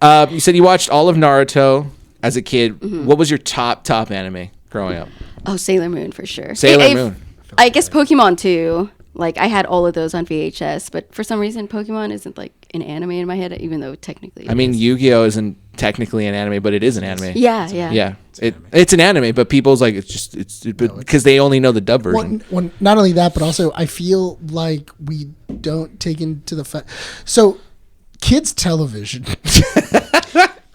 Cool. You said you watched all of Naruto as a kid. What was your top anime growing up? Oh, Sailor Moon for sure. Sailor Moon. I guess Pokemon too. Like I had all of those on VHS, but for some reason Pokemon isn't like an anime in my head, even though technically. I mean, it is. Yu-Gi-Oh isn't technically an anime, but it is an anime. Yeah. Yeah, it's an anime, but people's like it's because they only know the dub version. Well, not only that, but also I feel like we don't take into the fact. So, kids television.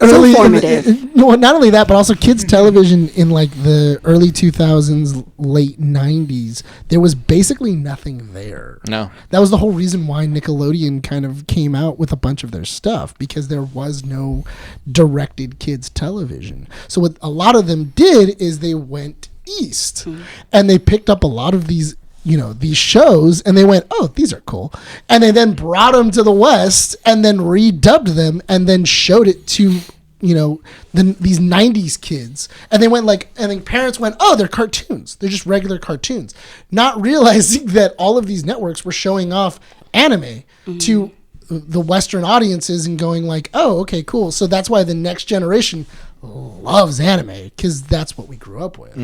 Early, informative. no, not only that, but also kids television in like the early 2000s, late 90s. There was basically nothing there. No. That was the whole reason why Nickelodeon kind of came out with a bunch of their stuff, because there was no directed kids television. So what a lot of them did is they went east and they picked up a lot of these, these shows, and they went, oh, these are cool. And they then brought them to the West and then redubbed them and then showed it to, these 90s kids. And they went and then parents went, oh, they're cartoons. They're just regular cartoons. Not realizing that all of these networks were showing off anime to the Western audiences and going like, oh, okay, cool. So that's why the next generation loves anime, because that's what we grew up with.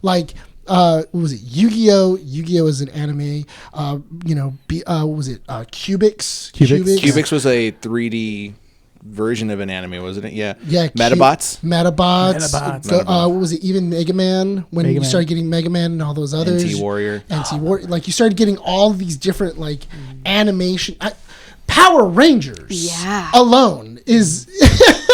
Like, what was it? Yu-Gi-Oh! Yu-Gi-Oh! Is an anime. What was it? Cubics? Cubics was a 3D version of an anime, wasn't it? Yeah. Yeah. Metabots. Metabots. What was it? Even Mega Man, when Mega you Man. started getting Mega Man and all those others. NT Warrior. Like you started getting all these different like animation. Power Rangers. Yeah. Alone is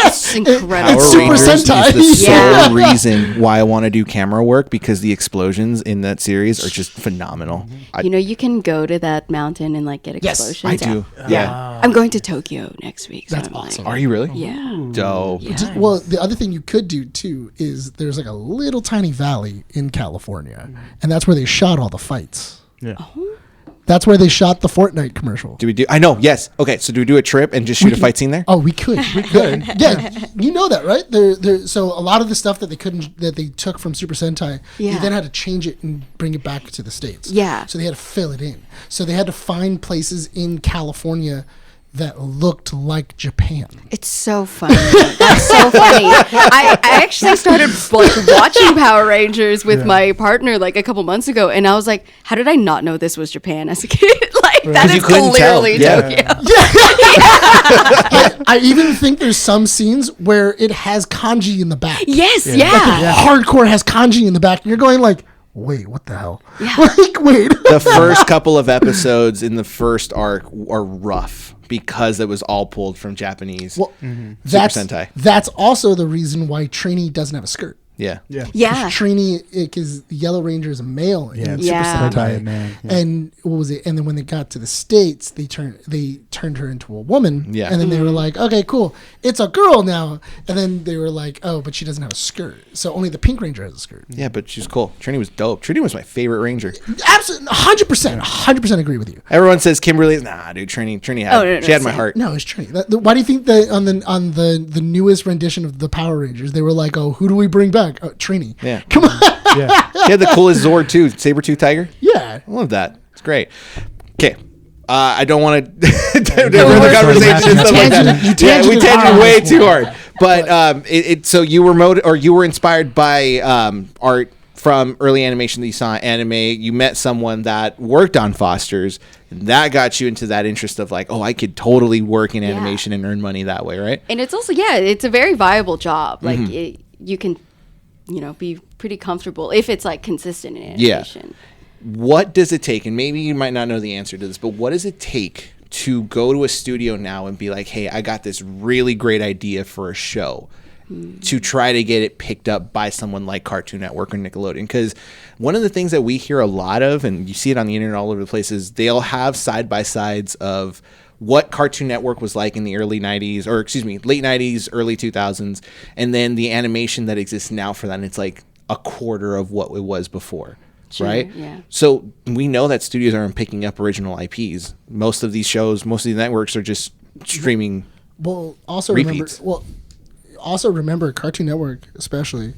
It's incredible. Power Super Rangers Sentai. is the Yeah. sole reason why I want to do camera work, because the explosions in that series are just phenomenal. You can go to that mountain and like get Yes, explosions. I do. Yeah. I'm going to Tokyo next week. So That's I'm awesome. Are you really? Yeah. Dope. Yeah. Well, the other thing you could do too is there's like a little tiny valley in California, and that's where they shot all the fights. Yeah. That's where they shot the Fortnite commercial. Do we do? I know. Yes. Okay. So do we do a trip and just shoot a fight scene there? Oh, we could. Yeah, you know that, right? So a lot of the stuff that they took from Super Sentai, they Yeah. then had to change it and bring it back to the States. Yeah. So they had to fill it in. So they had to find places in California that looked like Japan. It's so funny. That's so funny. I actually started watching Power Rangers with my partner like a couple months ago, and I was like, how did I not know this was Japan as a kid? That You is couldn't tell. clearly Yeah. Tokyo. I even think there's some scenes where it has kanji in the back. Yes, Like yeah. it hardcore has kanji in the back, and you're going like, wait, what the hell? Like, wait. The first couple of episodes in the first arc are rough because it was all pulled from Japanese Well, Super Sentai. That's also the reason why Trini doesn't have a skirt. Yeah. Yeah. Yeah. Trini, because the Yellow Ranger is a male in Super Yeah. Sentai. Sentai man, yeah. And what was it? And then when they got to the States, they turned her into a woman. Yeah. And then they were like, okay, cool, it's a girl now. And then they were like, oh, but she doesn't have a skirt. So only the Pink Ranger has a skirt. Yeah, but she's cool. Trini was dope. Trini was my favorite Ranger. Absolutely, 100% agree with you. Everyone says Kimberly. Nah, dude. Trini had. Oh, no, she had my same. heart. No, it's Trini. Why do you think that on the newest rendition of the Power Rangers, they were like, oh, who do we bring back? Oh, Trini. Yeah. Come on. Yeah. She had the coolest Zord too. Saber-tooth tiger. Yeah. I love that. It's great. Okay. I don't want to divert the conversation and stuff like that. We tangent way too hard. But so you were you were inspired by art from early animation that you saw anime. You met someone that worked on Foster's, and that got you into that interest of like, oh, I could totally work in animation and earn money that way, right? And it's also it's a very viable job. Like you can, be pretty comfortable if it's like consistent in animation. Yeah. What does it take? And maybe you might not know the answer to this, but what does it take to go to a studio now and be like, hey, I got this really great idea for a show, to try to get it picked up by someone like Cartoon Network or Nickelodeon? Because one of the things that we hear a lot of, and you see it on the internet all over the place, is they'll have side-by-sides of what Cartoon Network was like in the early 90s, or excuse me, late 90s, early 2000s, and then the animation that exists now for that, and it's like a quarter of what it was before. Sure, right? Yeah. So we know that studios aren't picking up original IPs. Most of these shows, most of these networks are just streaming. Repeats. Also remember, Cartoon Network especially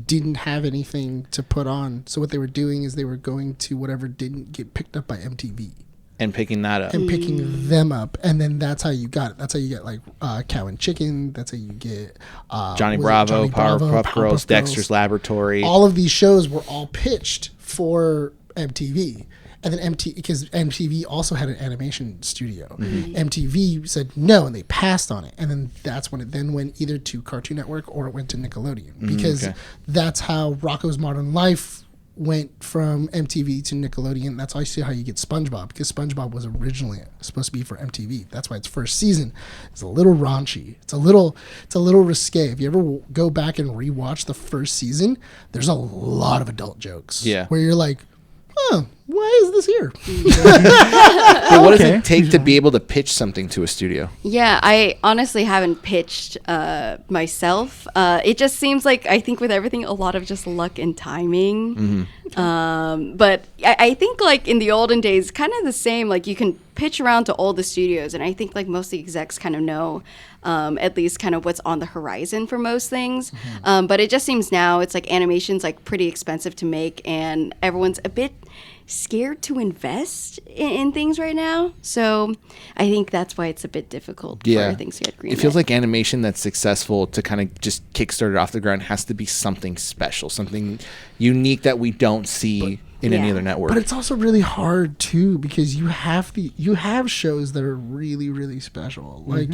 didn't have anything to put on. So what they were doing is they were going to whatever didn't get picked up by MTV. And picking that up. And picking them up. And then that's how you got it. That's how you get like Cow and Chicken. That's how you get Johnny Bravo, Powerpuff Girls, Dexter's Laboratory. All of these shows were all pitched for MTV. And then because MTV also had an animation studio. MTV said no, and they passed on it. And then that's when it then went either to Cartoon Network or it went to Nickelodeon. Because that's how Rocko's Modern Life went from MTV to Nickelodeon. That's also how you get SpongeBob, because SpongeBob was originally supposed to be for MTV. That's why its first season is a little raunchy. It's a little risque. If you ever go back and rewatch the first season, there's a lot of adult jokes. Yeah, where you're like, why is this here? But what does it take to be able to pitch something to a studio? Yeah, I honestly haven't pitched myself. It just seems like, I think with everything, a lot of just luck and timing. But I think like in the olden days, kind of the same, like you can pitch around to all the studios, and I think like most of the execs kind of know at least kind of what's on the horizon for most things. But it just seems now it's like animation's like pretty expensive to make, and everyone's a bit scared to invest in things right now. So I think that's why it's a bit difficult for things to get greenlit. It feels like animation that's successful to kind of just kickstart it off the ground has to be something special, something unique that we don't see in any other network. But it's also really hard too, because you have shows that are really, really special. Like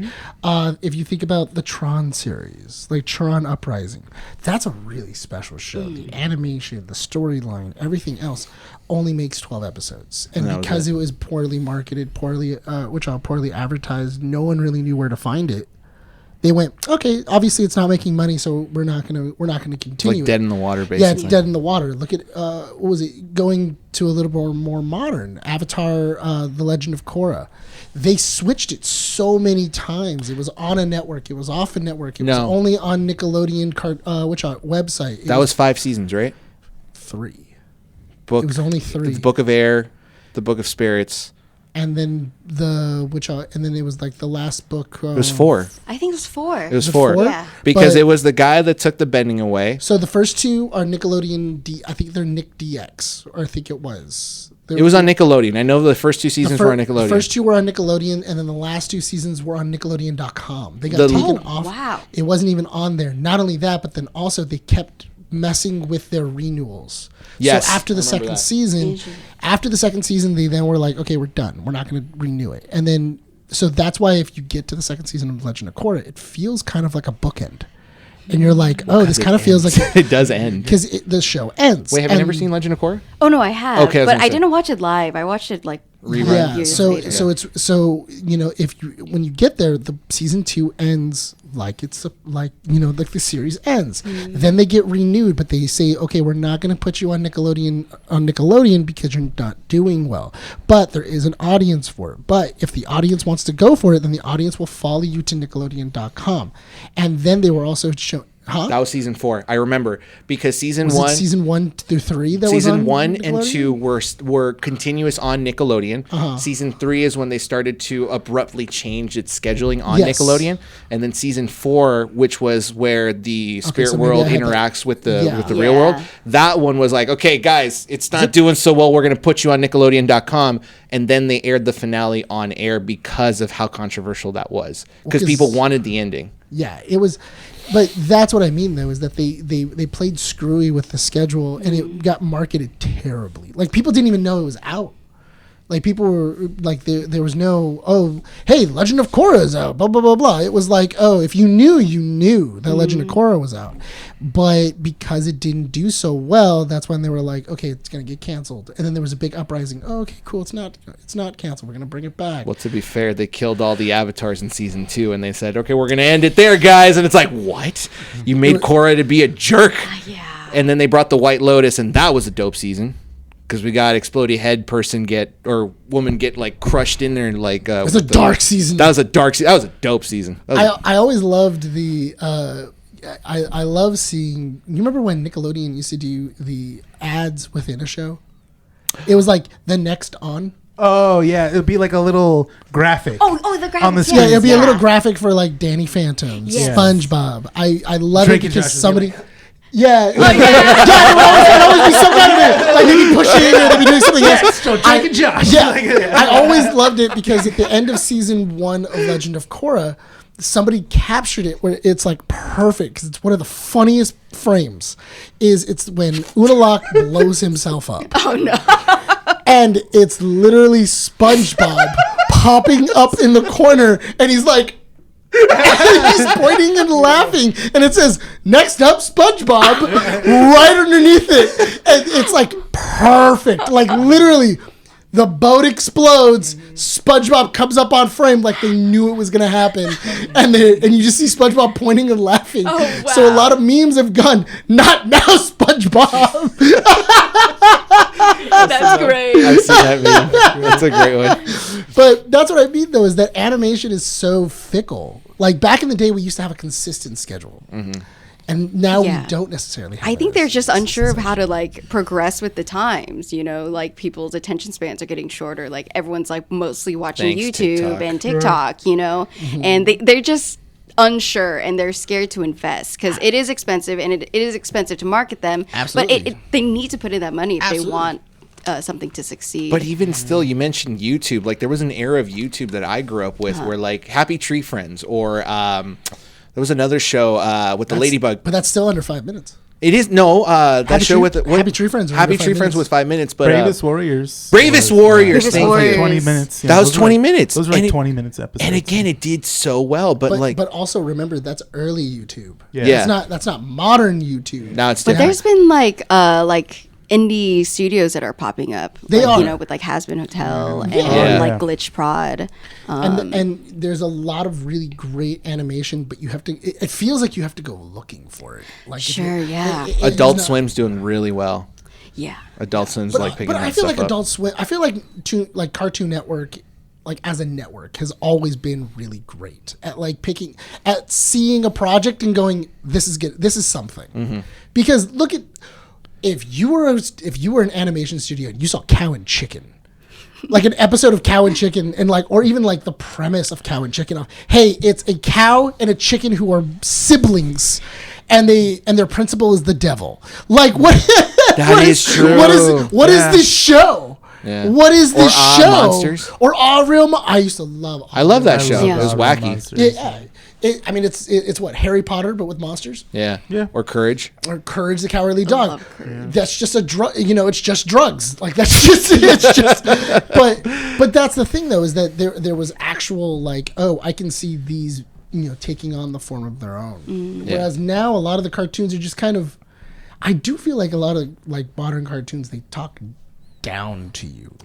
if you think about the Tron series, like Tron Uprising, that's a really special show. The animation, the storyline, everything else only makes 12 episodes. And because it was poorly marketed, poorly advertised, no one really knew where to find it. They went, okay, obviously it's not making money, so we're not gonna continue. Like dead in the water, basically. Yeah, it's dead in the water. Look at what was it? Going to a little more modern. Avatar: The Legend of Korra. They switched it so many times. It was on a network. It was off a network. It was only on Nickelodeon website. That was 5 seasons, right? 3. It was only 3. The Book of Air, the Book of Spirits. And then and then it was like the last book. It was 4. I think it was 4. It was 4. Yeah. Because it was the guy that took the bending away. So the first 2 are Nickelodeon. I think they're Nick DX, or I think it was. It was on Nickelodeon. I know the first 2 seasons were on Nickelodeon. The first 2 were on Nickelodeon, and then the last 2 seasons were on Nickelodeon.com. They got taken off. Wow. It wasn't even on there. Not only that, but then also they kept messing with their renewals. Yes, so after the second season, they then were like, okay, we're done. We're not going to renew it. And then, so that's why if you get to the second season of Legend of Korra, it feels kind of like a bookend. And you're like, this kind of feels like... It does end. Because the show ends. Wait, have you never seen Legend of Korra? Oh, no, I have. Okay, but I didn't watch it live. I watched it like... Yeah, so when you get there, the season 2 ends like like the series ends. Then they get renewed, but they say, okay, we're not going to put you on Nickelodeon because you're not doing well. But there is an audience for it. But if the audience wants to go for it, then the audience will follow you to Nickelodeon.com. And then they were also Huh? That was season 4. I remember because season Was 1, it season 1 through 3 that was season on 1 and Nickelodeon? 2 were continuous on Nickelodeon. Uh-huh. Season 3 is when they started to abruptly change its scheduling on Yes. Nickelodeon, and then season 4, which was where the spirit so maybe world I had interacts with the Yeah. real world. Yeah. That one was like, okay, guys, it's not doing so well. We're going to put you on Nickelodeon.com, and then they aired the finale on air because of how controversial that was, because 'cause- people wanted the ending. Yeah, it was, but that's what I mean though, is that they played screwy with the schedule and it got marketed terribly. Like people didn't even know it was out. Like people were like, there was no, oh, hey, Legend of Korra is out, blah blah blah blah. It was like, oh, if you knew that Legend of Korra was out, but because it didn't do so well, that's when they were like, okay, it's gonna get canceled. And then there was a big uprising. Oh, okay, cool, it's not canceled. We're gonna bring it back. Well, to be fair, they killed all the avatars in season 2, and they said, okay, we're going to end it there, guys. And it's like, what? You made Korra to be a jerk. Yeah. And then they brought the White Lotus, and that was a dope season. Because we got explodey head woman get like crushed in there and like. It was a dark season. That was a dark season. That was a dope season. I always loved the. I love seeing. You remember when Nickelodeon used to do the ads within a show? It was like the next on. Oh yeah, it would be like a little graphic. Oh, the graphic. On the Yeah, screen. it'd be a little graphic for like Danny Phantom, Yes. SpongeBob. I love Drake it and because Josh would be somebody. like- Yeah, like, there'd always be some kind of it. Like they'd be pushing or they'd be doing something else. So Drake and Josh. Yeah, Like, I always loved it because at the end of season 1 of Legend of Korra, somebody captured it where it's like perfect because it's one of the funniest frames. It's when Unalaq blows himself up. Oh no. And it's literally SpongeBob popping up in the corner, and he's like, he's pointing and laughing, and it says, "Next up, SpongeBob," right underneath it, and it's like perfect, like literally. The boat explodes. SpongeBob comes up on frame like they knew it was gonna happen, and you just see SpongeBob pointing and laughing. Oh, wow. So a lot of memes have gone, "Not now, SpongeBob." That's great. I've seen that meme. That's a great one. But that's what I mean, though, is that animation is so fickle. Like back in the day, we used to have a consistent schedule, and now Yeah. we don't necessarily have I think that they're just consistent unsure of how schedule. to like progress with the times, you know, like people's attention spans are getting shorter. Like everyone's like mostly watching Thanks, YouTube TikTok. and TikTok, you know, and they're just unsure and they're scared to invest because it is expensive and it is expensive to market them. Absolutely. But they need to put in that money if Absolutely. they want something to succeed. But even still, you mentioned YouTube. Like there was an era of YouTube that I grew up with where like Happy Tree Friends or there was another show with the ladybug. But that's still under 5 minutes. It is that Happy show Tree- with the, Happy Tree Friends was Happy under 5 Tree Friends minutes. was 5 minutes, but Bravest Warriors. Bravest Warriors. Bravest Thank you. Warriors. 20 minutes. That was those were 20 like- minutes. Those were And like it- 20 minutes episodes. And again, it did so well, but like But also remember that's early YouTube. Yeah. That's not modern YouTube. now it's But different. there's been like indie studios that are popping up. They like, are. you know, with like Has-Been Hotel and Yeah. like Glitch Prod. And there's a lot of really great animation, but you have to. It feels like you have to go looking for it. Like if Sure, you- yeah. it's Adult not- Swim's doing really well. Yeah. Adult Swim's But, like picking but I that feel stuff like up. Adult Swim. I feel like Cartoon Network, like as a network, has always been really great at like at seeing a project and going, this is good. This is something. Mm-hmm. Because look at if you were an animation studio and you saw Cow and Chicken. Like an episode of Cow and Chicken, and like, or even like the premise of Cow and Chicken. Hey, it's a cow and a chicken who are siblings, and their principal is the devil. Like what? That is true. What is this show? Yeah. What is Or this Odd show? Monsters. Or Real I used to love. I love that show. Yeah. It was Wild wacky. Monsters. Yeah. I mean, it's what Harry Potter, but with monsters. Yeah. Yeah. Or Courage. Or Courage the Cowardly Dog. love Courage. That's just a drug. You know, it's just drugs. Like that's just it's just. But that's the thing though, is that there was actual like, oh, I can see these, you know, taking on the form of their own. Whereas now a lot of the cartoons are just kind of. I do feel like a lot of like modern cartoons, they talk down to you.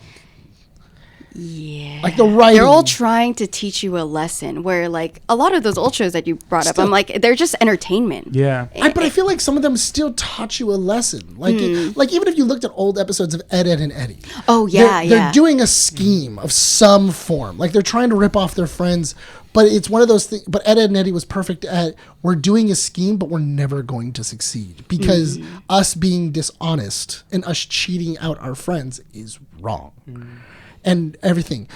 Yeah. Like the writing. They're all trying to teach you a lesson where like a lot of those old shows that you brought up, I'm like, they're just entertainment. Yeah. But I feel like some of them still taught you a lesson. Like, like even if you looked at old episodes of Ed, Ed, and Eddie. Oh, yeah, they're yeah. doing a scheme of some form. Like they're trying to rip off their friends, But it's one of those things. But Ed, Edd n Eddy was perfect at, we're doing a scheme, but we're never going to succeed because us being dishonest and us cheating out our friends is wrong. And everything,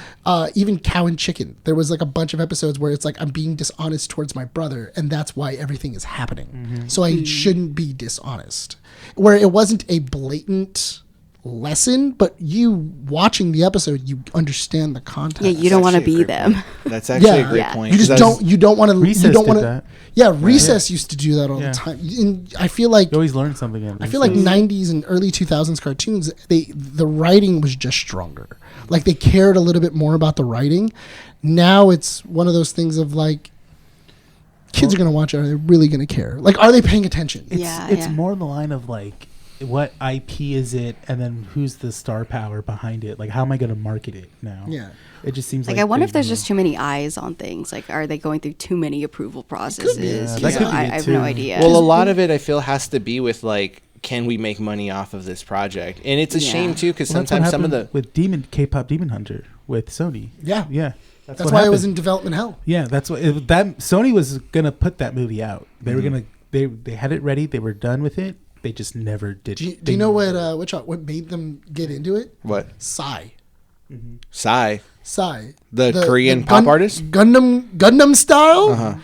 even Cow and Chicken. There was like a bunch of episodes where it's like, I'm being dishonest towards my brother, and that's why everything is happening. So I shouldn't be dishonest. Where it wasn't a blatant lesson, but you watching the episode, you understand the context. Yeah, you don't want to be them. That's actually a great point. You just don't. You don't want to. Recess You don't did want to. that. Yeah, Recess used to do that all the time. And I feel like You always learn something. I feel like 90s and early 2000s cartoons, the writing was just stronger. Like they cared a little bit more about the writing. Now it's one of those things of like, kids are going to watch it. Are they really going to care? Like, are they paying attention? It's more the line of like, what IP is it, and then who's the star power behind it? Like, how am I going to market it now? Yeah. It just seems Like, like I wonder they if there's know. just too many eyes on things. Like, are they going through too many approval processes? Yeah, You that know, could be I it have too. no idea. Well, a lot of it I feel has to be with like, can we make money off of this project? And it's a shame too, because Well, that's what sometimes some of the happened with K-pop Demon Hunter with Sony. Yeah. That's That's what why happened. it was in development hell. Yeah, that's what that Sony was gonna put that movie out. They were gonna they had it ready. They were done with it. They just never did. Do you know what made them get into it? what Psy. Psy, Psy. the Korean pop artist. Gundam style.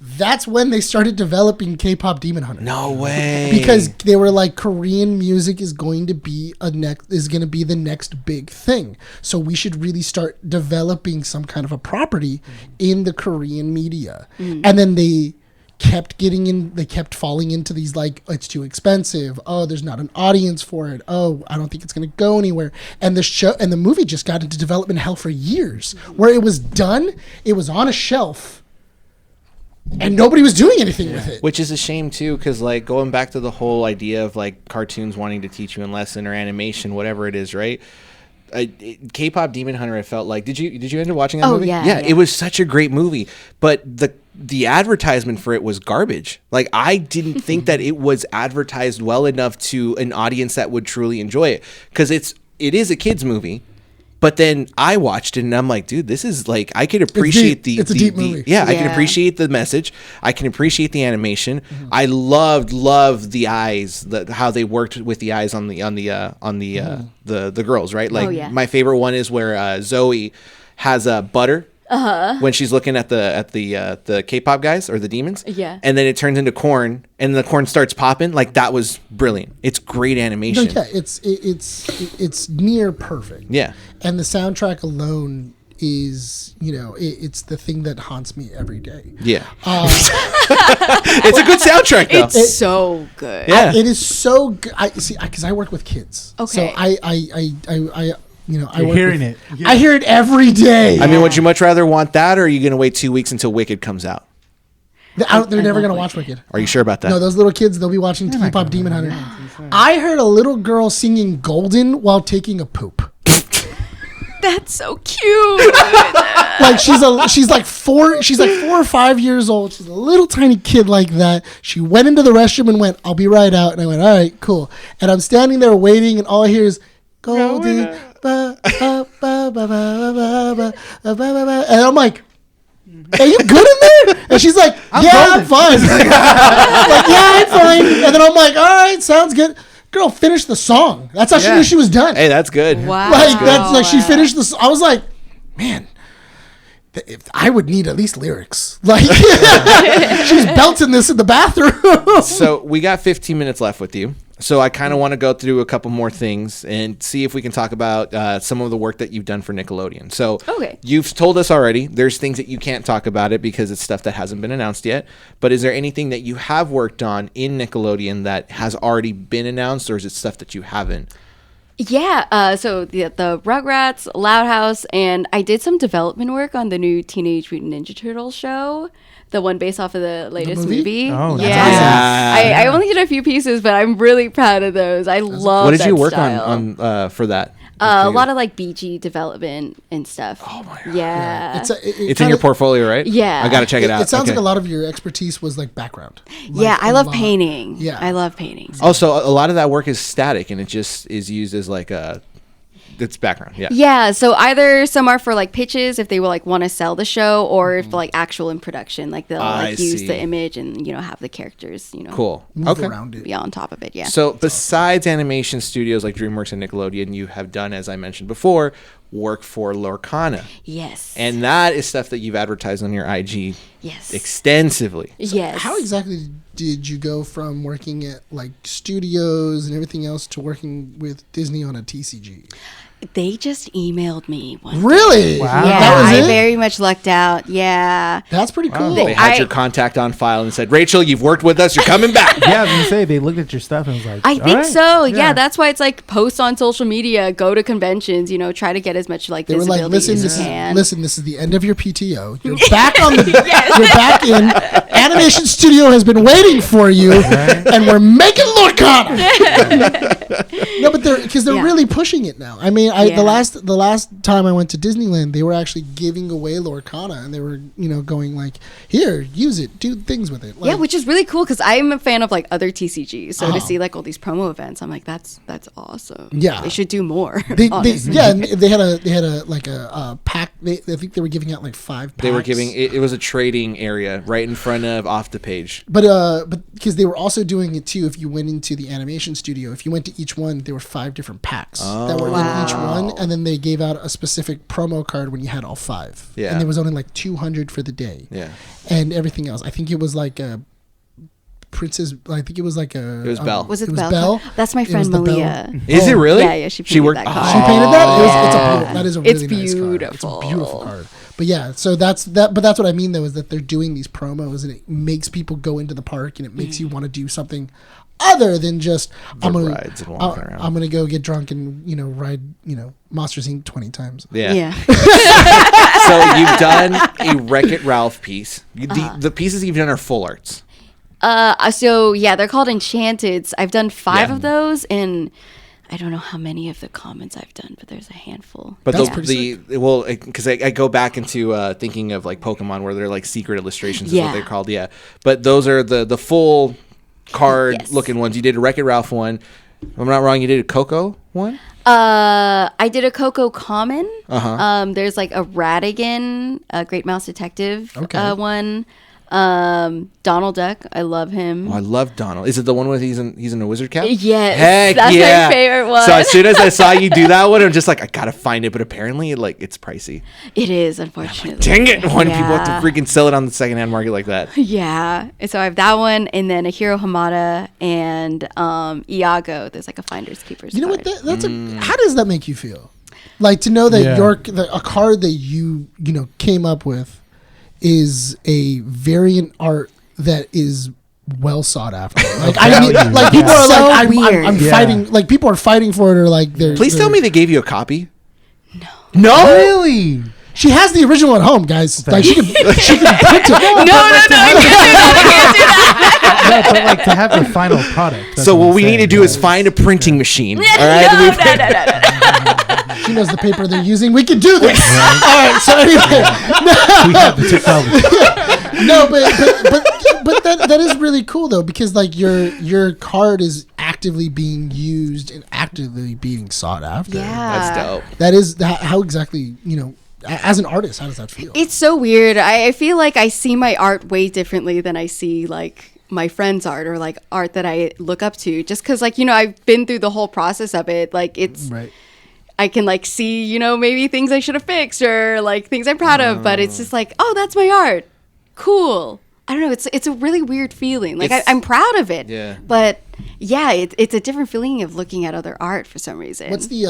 That's when they started developing K-pop Demon Hunter. No way. Because they were like, Korean music is going to be the next big thing. So we should really start developing some kind of a property in the Korean media. And then they kept falling into these like, it's too expensive. Oh, there's not an audience for it. Oh, I don't think it's going to go anywhere. And the movie just got into development hell for years, where it was done, it was on a shelf, and nobody was doing anything with it. Which is a shame too, because like going back to the whole idea of like cartoons wanting to teach you a lesson or animation, whatever it is, right? K-pop Demon Hunter, I felt like, did you end up watching that movie? Yeah. It was such a great movie, but the advertisement for it was garbage. Like, I didn't think that it was advertised well enough to an audience that would truly enjoy it, because it is a kids movie. But then I watched it and I'm like, dude, this is like, I could appreciate It's a deep movie. I can appreciate the message. I can appreciate the animation. I loved the eyes, how they worked with the eyes on the girls, right? Like my favorite one is where Zoe has butter. When she's looking at the K-pop guys or the demons, and then it turns into corn, and the corn starts popping. Like, that was brilliant. It's great animation. No, yeah, it's near perfect. Yeah, and the soundtrack alone is, it's the thing that haunts me every day. Yeah, it's a good soundtrack though. It's so good. Yeah, it is so good. I see, because I work with kids. Okay. So I You're hearing it. I hear it every day. I mean, would you much rather want that, or are you going to wait 2 weeks until Wicked comes out? They're never going to watch Wicked. Are you sure about that? No, those little kids, they'll be watching K-pop Demon Hunter. I heard a little girl singing Golden while taking a poop. That's so cute. Like, she's like 4 or 5 years old. She's a little tiny kid like that. She went into the restroom and went, "I'll be right out." And I went, "All right, cool." And I'm standing there waiting, and all I hear is Golden. And I'm like, "Are you good in there?" And she's like, I'm fine. I'm like, "Yeah, I'm fine." And then I'm like, "All right, sounds good." Girl, finish the song. That's how she knew she was done. Hey, that's good. Wow. Like, that's like, she finished the I was like, man, I would need at least lyrics. Like, she's belting this in the bathroom. So we got 15 minutes left with you. So I kind of want to go through a couple more things and see if we can talk about some of the work that you've done for Nickelodeon. So you've told us already there's things that you can't talk about it because it's stuff that hasn't been announced yet. But is there anything that you have worked on in Nickelodeon that has already been announced, or is it stuff that you haven't? Yeah, so the Rugrats, Loud House, and I did some development work on the new Teenage Mutant Ninja Turtles show, the one based off of the latest movie. Oh, yeah. that's I only did a few pieces, but I'm really proud of those. I love. What did you work style. on for that? A lot of like BG development and stuff. Oh my god! Yeah, it's in your portfolio, right? Yeah, I gotta check it out. It sounds like a lot of your expertise was like background. Yeah, I love painting. Yeah, I love painting. Also, a lot of that work is static, and it just is used as like a it's background. Yeah. Yeah, so either some are for like pitches if they will like want to sell the show, or if like actual in production, like they'll like use the image and have the characters, Cool. Move around it. be on top of it. Yeah. So besides animation studios like DreamWorks and Nickelodeon, you have done, as I mentioned before, work for Lorcana. Yes. And that is stuff that you've advertised on your IG yes. extensively. Yes. How exactly did you go from working at like studios and everything else to working with Disney on a TCG? They just emailed me one Really? Wow. Yeah, That was I it? very much lucked out. Yeah. That's pretty cool. They had your contact on file and said, Rachel, you've worked with us. You're coming back. Yeah, I was gonna say they looked at your stuff and was like, I think "All right." so. Yeah, that's why it's like post on social media, go to conventions, try to get as much like They were visibility like, listen, as you can. this is the end of your PTO. You're back on the, you're back in. Animation Studio has been waiting for you, and we're making Lorcana. No, but they're really pushing it now. I mean, the last time I went to Disneyland, they were actually giving away Lorcana, and they were going like, here, use it, do things with it. Like, Yeah, which is really cool because I'm a fan of like other TCGs. So to see like all these promo events, I'm like, that's awesome. Yeah. They should do more. They honestly. and they had a pack. I think they were giving out like 5 packs. They were giving it was a trading area right in front of off the page. But because they were also doing it too. If you went into the animation studio, if you went to each one, there were 5 different packs that were in each one, and then they gave out a specific promo card when you had all 5. Yeah. And there was only like 200 for the day. Yeah. And everything else, I think it was like a princess. I think it was like a. It was Belle. Was it, was Belle? Belle. That's my It was friend the Belle. Malia. Is it really? Yeah, she painted worked. that card. She painted that. Yeah. That is a really It's nice card. beautiful. It's a beautiful card. But yeah, so that's that. But that's what I mean though, is that they're doing these promos, and it makes people go into the park, and it makes you want to do something other than just rides and walking around. I'm gonna go get drunk and ride Monsters Inc. 20 times. Yeah. So you've done a Wreck-It Ralph piece. The pieces you've done are full arts. So yeah, they're called Enchanted. I've done 5 of those, and I don't know how many of the comments I've done, but there's a handful. But That's because I go back into thinking of like Pokemon where they're like secret illustrations is what they're called. Yeah, but those are the full card looking ones. You did a Wreck-It Ralph one. If I'm not wrong, you did a Coco one. I did a Coco Common. There's like a Radigan, a Great Mouse Detective one. Donald Duck, I love him. Oh, I love Donald. Is it the one where he's in a wizard cap? Yes, Heck that's yeah. my favorite one. So as soon as I saw you do that one, I'm just like, I gotta find it. But apparently, it's pricey. It is, unfortunately. Dang it! When people have to freaking sell it on the secondhand market like that. Yeah. And so I have that one, and then a Hiro Hamada and Iago. There's like a Finders Keepers. You know card. what? How does that make you feel? Like to know that a card that you came up with is a variant art that is well sought after. Like I mean, like people are So like, weird. I'm fighting. Like people are fighting for it, or like they're. Please tell me they gave you a copy. No, Really? she has the original at home, guys. Like she can print it. No, I can't do that. No, but like to have the final product. that's So what I'm we need to saying. do is find a printing machine. All No, right. no. She knows the paper they're using. We can do this. All right. So anyway, we have the technology. no, but that is really cool though, because like your card is actively being used and actively being sought after. Yeah. That's dope. That is how exactly as an artist, how does that feel? It's so weird. I feel like I see my art way differently than I see like my friend's art or like art that I look up to, just because like I've been through the whole process of it. Like it's Right. I can like see maybe things I should have fixed or like things I'm proud of, but it's just like, oh, that's my art. Cool. I don't know. It's a really weird feeling. Like I'm proud of it. Yeah. But yeah, it's a different feeling of looking at other art for some reason. What's the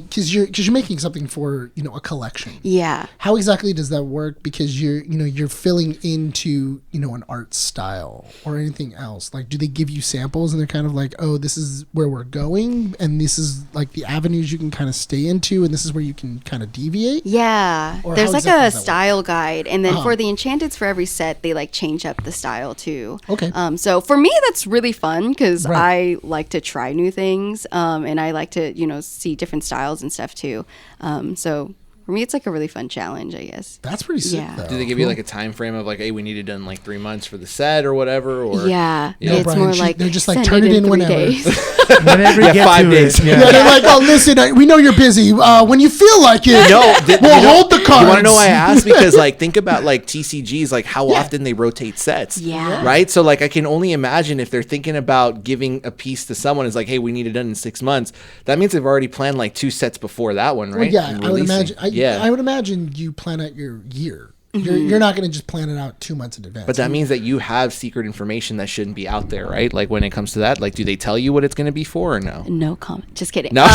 because you're making something for a collection. Yeah. How exactly does that work? Because you're filling into an art style or anything else. Like, do they give you samples and they're kind of like, oh, this is where we're going, and this is like the avenues you can kind of stay into, and this is where you can kind of deviate. Yeah. Or There's how like exactly a does that work? style guide, and then for the Enchanteds for every set, they like change up the style too. Okay. So for me, that's really fun because Right. I like to try new things, and I like to see different styles and stuff too. So for me, it's like a really fun challenge, I guess. That's pretty sick. Yeah. Though. Do they give you like a time frame of like, hey, we need it done in like 3 months for the set or whatever? Or Yeah, No, it's Bryan, more like they're just like send turn it in 3 whenever. days. Whenever you get 5 to days. it. Yeah, they're like, oh, listen, we know you're busy. When you feel like it, we'll hold the cards. You want to know why I asked? Because like think about like TCGs, like how often they rotate sets. Yeah. Right. So like I can only imagine if they're thinking about giving a piece to someone, is like, hey, we need it done in 6 months. That means they've already planned like 2 sets before that one, right? Well, yeah, And I would releasing. imagine. I would imagine you plan out your year. You're not going to just plan it out 2 months in advance. But that means that you have secret information that shouldn't be out there, right? Like when it comes to that, like do they tell you what it's going to be for or no? No comment. Just kidding. No.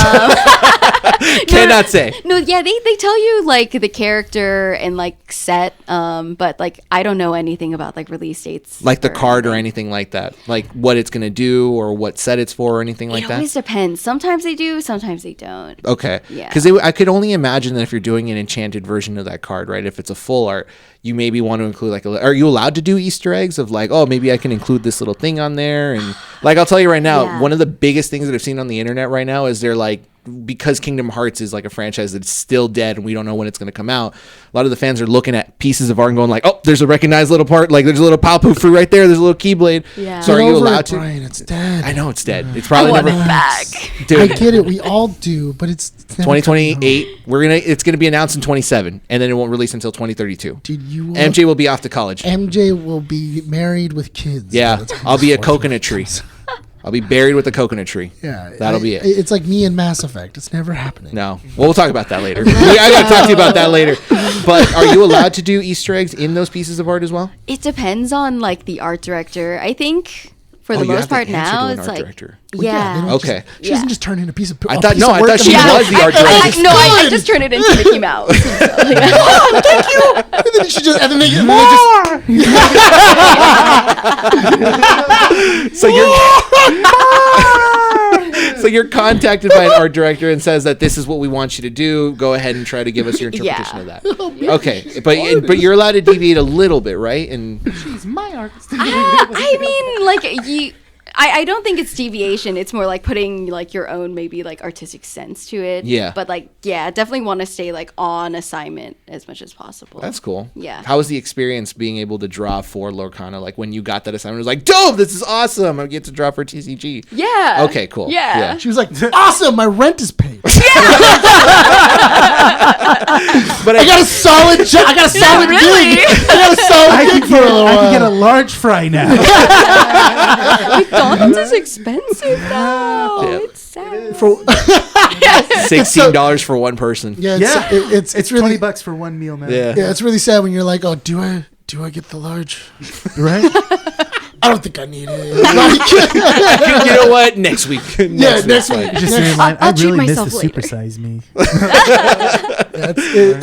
Cannot say. No, yeah, they tell you like the character and like set, but like I don't know anything about like release dates. Like the or card or anything. anything like that. Like what it's going to do or what set it's for or anything like It that. always depends. Sometimes they do, sometimes they don't. Okay. Yeah. Because I could only imagine that if you're doing an enchanted version of that card, right? If it's a full art, you maybe want to include like are you allowed to do Easter eggs of like, oh, maybe I can include this little thing on there? And like, I'll tell you right now, Yeah. one of the biggest things that I've seen on the internet right now is they're like, because Kingdom Hearts is like a franchise that's still dead and we don't know when it's going to come out, a lot of the fans are looking at pieces of art and going like, oh, there's a recognized little part, like there's a little Palpoo fruit right there, there's a little Keyblade. Yeah. So are Get you over allowed it, to? Bryan, it's dead. I know it's dead. It's I probably want never it back. I Dude, get it. We all do, but it's never 2028, it's going to be announced in 27 and then it won't release until 2032. Dude, you will, MJ will be off to college. MJ will be married with kids. Yeah, by the time I'll be this a coconut tree. comes. I'll be buried with a coconut tree. Yeah, That'll be it. It's like me and Mass Effect. It's never happening. No, well, we'll talk about that later. I got to talk to you about that later. But are you allowed to do Easter eggs in those pieces of art as well? It depends on like the art director. I think for the Oh, you have most to part answer now to an it's art like director. Well, they yeah. don't Okay. Just, she doesn't Yeah. just turn in a piece of. I a thought piece of work she that was the art director. I just turn it into Mickey Mouse. And then she just, and then they get So you're contacted by an art director and says that this is what we want you to do. Go ahead and try to give us your interpretation of that. Okay, but you're allowed to deviate a little bit, right? And She's my artist. I mean, like I don't think it's deviation. It's more like putting like your own maybe like artistic sense to it. Yeah. But like definitely want to stay like on assignment as much as possible. that's cool. Yeah. How was the experience being able to draw for Lorcana? Like when you got that assignment, it was like, dope, this is awesome. I get to draw for TCG. Yeah. Okay, cool. Yeah. She was like, "Awesome, my rent is paid. But I got a solid job. I got a solid really? gig. I got a solid gig for a little I can get a while." large fry now. McDonald's is expensive though. Yeah. It's sad. For, $16 for one person. yeah, Yeah. it's really $20 for one meal, man. Yeah. yeah, it's really sad when you're like, "Oh, do I get the large?" Right? I don't think I need it. Like, You know what? Next week. next week. Just saying, in line, I I'll treat really miss the myself later. supersize me. That's it.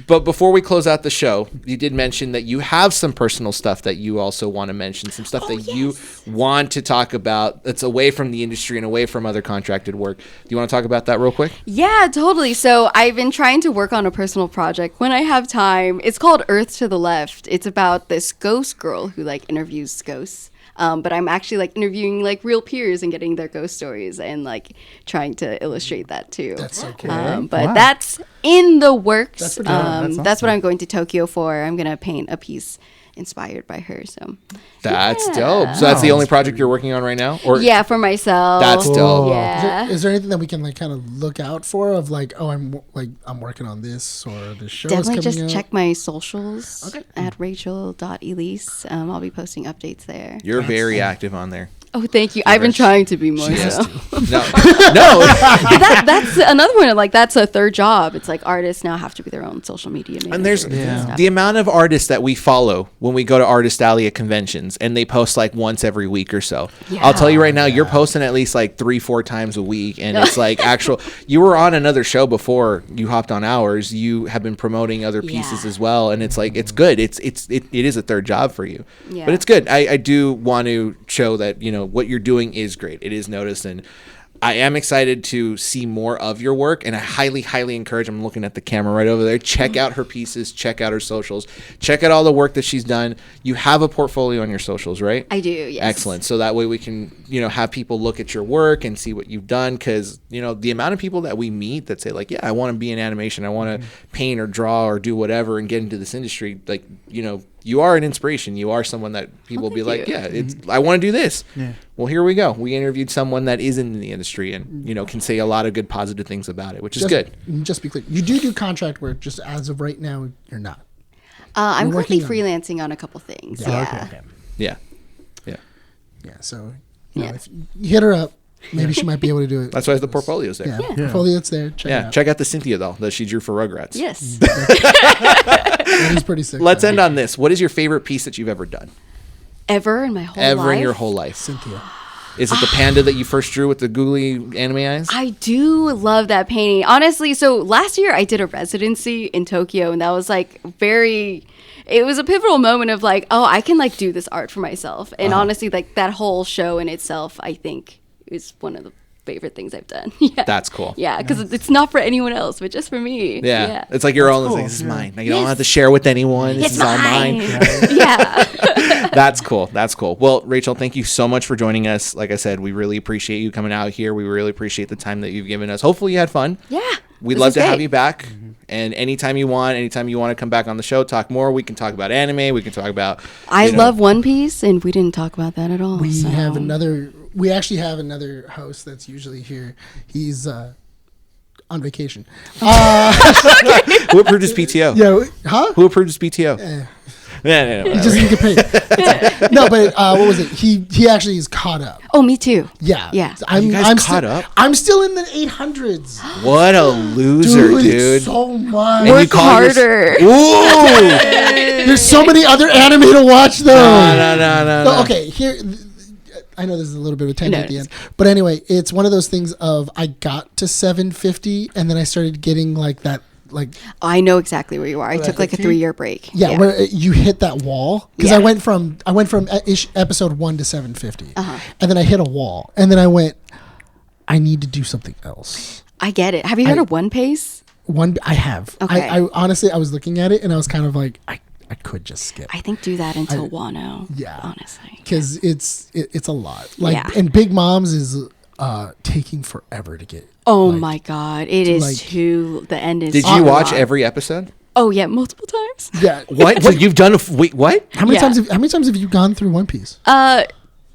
But before we close out the show, you did mention that you have some personal stuff that you also want to mention, some stuff that you want to talk about that's away from the industry and away from other contracted work. Do you want to talk about that real quick? Yeah, totally. So I've been trying to work on a personal project when I have time. It's called Earth to the Left. It's about this ghost girl who like interviews ghosts. But I'm actually like interviewing like real peers and getting their ghost stories and like trying to illustrate that too. That's so cool. But Wow. that's in the works. That's pretty cool. That's what I'm going to Tokyo for. I'm gonna paint a piece inspired by her. So That's Yeah. dope. So that's the only project you're working on right now? Or yeah, for myself. That's dope. Cool. Yeah. Is there anything that we can like kind of look out for of like, oh, I'm working on this or this show is Definitely coming just out? check my socials Okay. at Rachel.Elese. I'll be posting updates there. You're very active on there. Oh, thank you. I've been trying to be more. So. No. That's another one. Like that's a third job. It's like artists now have to be their own social media managers. And there's stuff. the amount of artists that we follow when we go to Artist Alley at conventions and they post like once every week or so. Yeah. I'll tell you right now, you're posting at least like 3-4 times a week. And it's like actual, you were on another show before you hopped on ours. You have been promoting other pieces Yeah. as well. And it's like, it's good. It is a third job for you, Yeah. but it's good. I do want to show that, you know, what you're doing is great. It is noticed. And I am excited to see more of your work, and I highly, highly encourage, I'm looking at the camera right over there, check out her pieces, check out her socials, check out all the work that she's done. You have a portfolio on your socials, right? I do, yes. Excellent. So that way we can, have people look at your work and see what you've done, because, the amount of people that we meet that say, like, yeah, I want to be in animation, I want to paint or draw or do whatever and get into this industry, like, you are an inspiration. You are someone that people will be like, yeah, I want to do this. Yeah. Well, here we go. We interviewed someone that is in the industry and, can say a lot of good positive things about it, which is good. Just be clear. You do contract work, just as of right now, you're not. I'm currently freelancing on a couple things. Yeah. Okay. Yeah. So, if you hit her up, maybe she might be able to do it. That's why the portfolio's there. Yeah. Portfolio's there. Check out the Cynthia doll that she drew for Rugrats. Yes. That is pretty sick. Let's end on this. What is your favorite piece that you've ever done? Ever in my whole life? Ever in your whole life. Cynthia. Is it the panda that you first drew with the googly anime eyes? I do love that painting. Honestly, so last year I did a residency in Tokyo, and that was like it was a pivotal moment of like, oh, I can like do this art for myself. And honestly, like that whole show in itself, I think is one of the favorite things I've done. Yeah. That's cool. Yeah, because it's not for anyone else, but just for me. Yeah. It's like your own. Cool. Like, this is mine. Like, you don't have to share with anyone. This is all mine. Yeah. That's cool. That's cool. Well, Rachel, thank you so much for joining us. Like I said, we really appreciate you coming out here. We really appreciate the time that you've given us. Hopefully you had fun. Yeah. We'd love to have you back. And anytime you want to come back on the show, talk more. We can talk about anime. We can talk about. I love One Piece, and we didn't talk about that at all. We actually have another host that's usually here. He's on vacation. Who approved his PTO? Yeah. Who approved his PTO? No. He just didn't get paid. No, but what was it? He actually is caught up. Oh, me too. Yeah. Yeah. I'm caught up? I'm still in the 800s. What a loser, dude. So much. And Work harder. Ooh. There's so many other anime to watch, though. No. Okay, here. I know this is a little bit of a tangent at the end, but anyway, it's one of those things of I got to 750, and then I started getting like that. I know exactly where you are. I took like a 3-year break. Yeah, where you hit that wall, because I went from episode 1 to 750, and then I hit a wall, and then I went, I need to do something else. I get it. Have you heard of One Piece? I have. Okay. I honestly, I was looking at it, and I was kind of like, I could just skip. I think do that until Wano. Yeah, honestly, because it's a lot. And Big Moms is taking forever to get. Oh my god, it is too. The end is. Did you watch every episode? Oh yeah, multiple times. Yeah. What? So you've done wait, what? How many times have you gone through One Piece?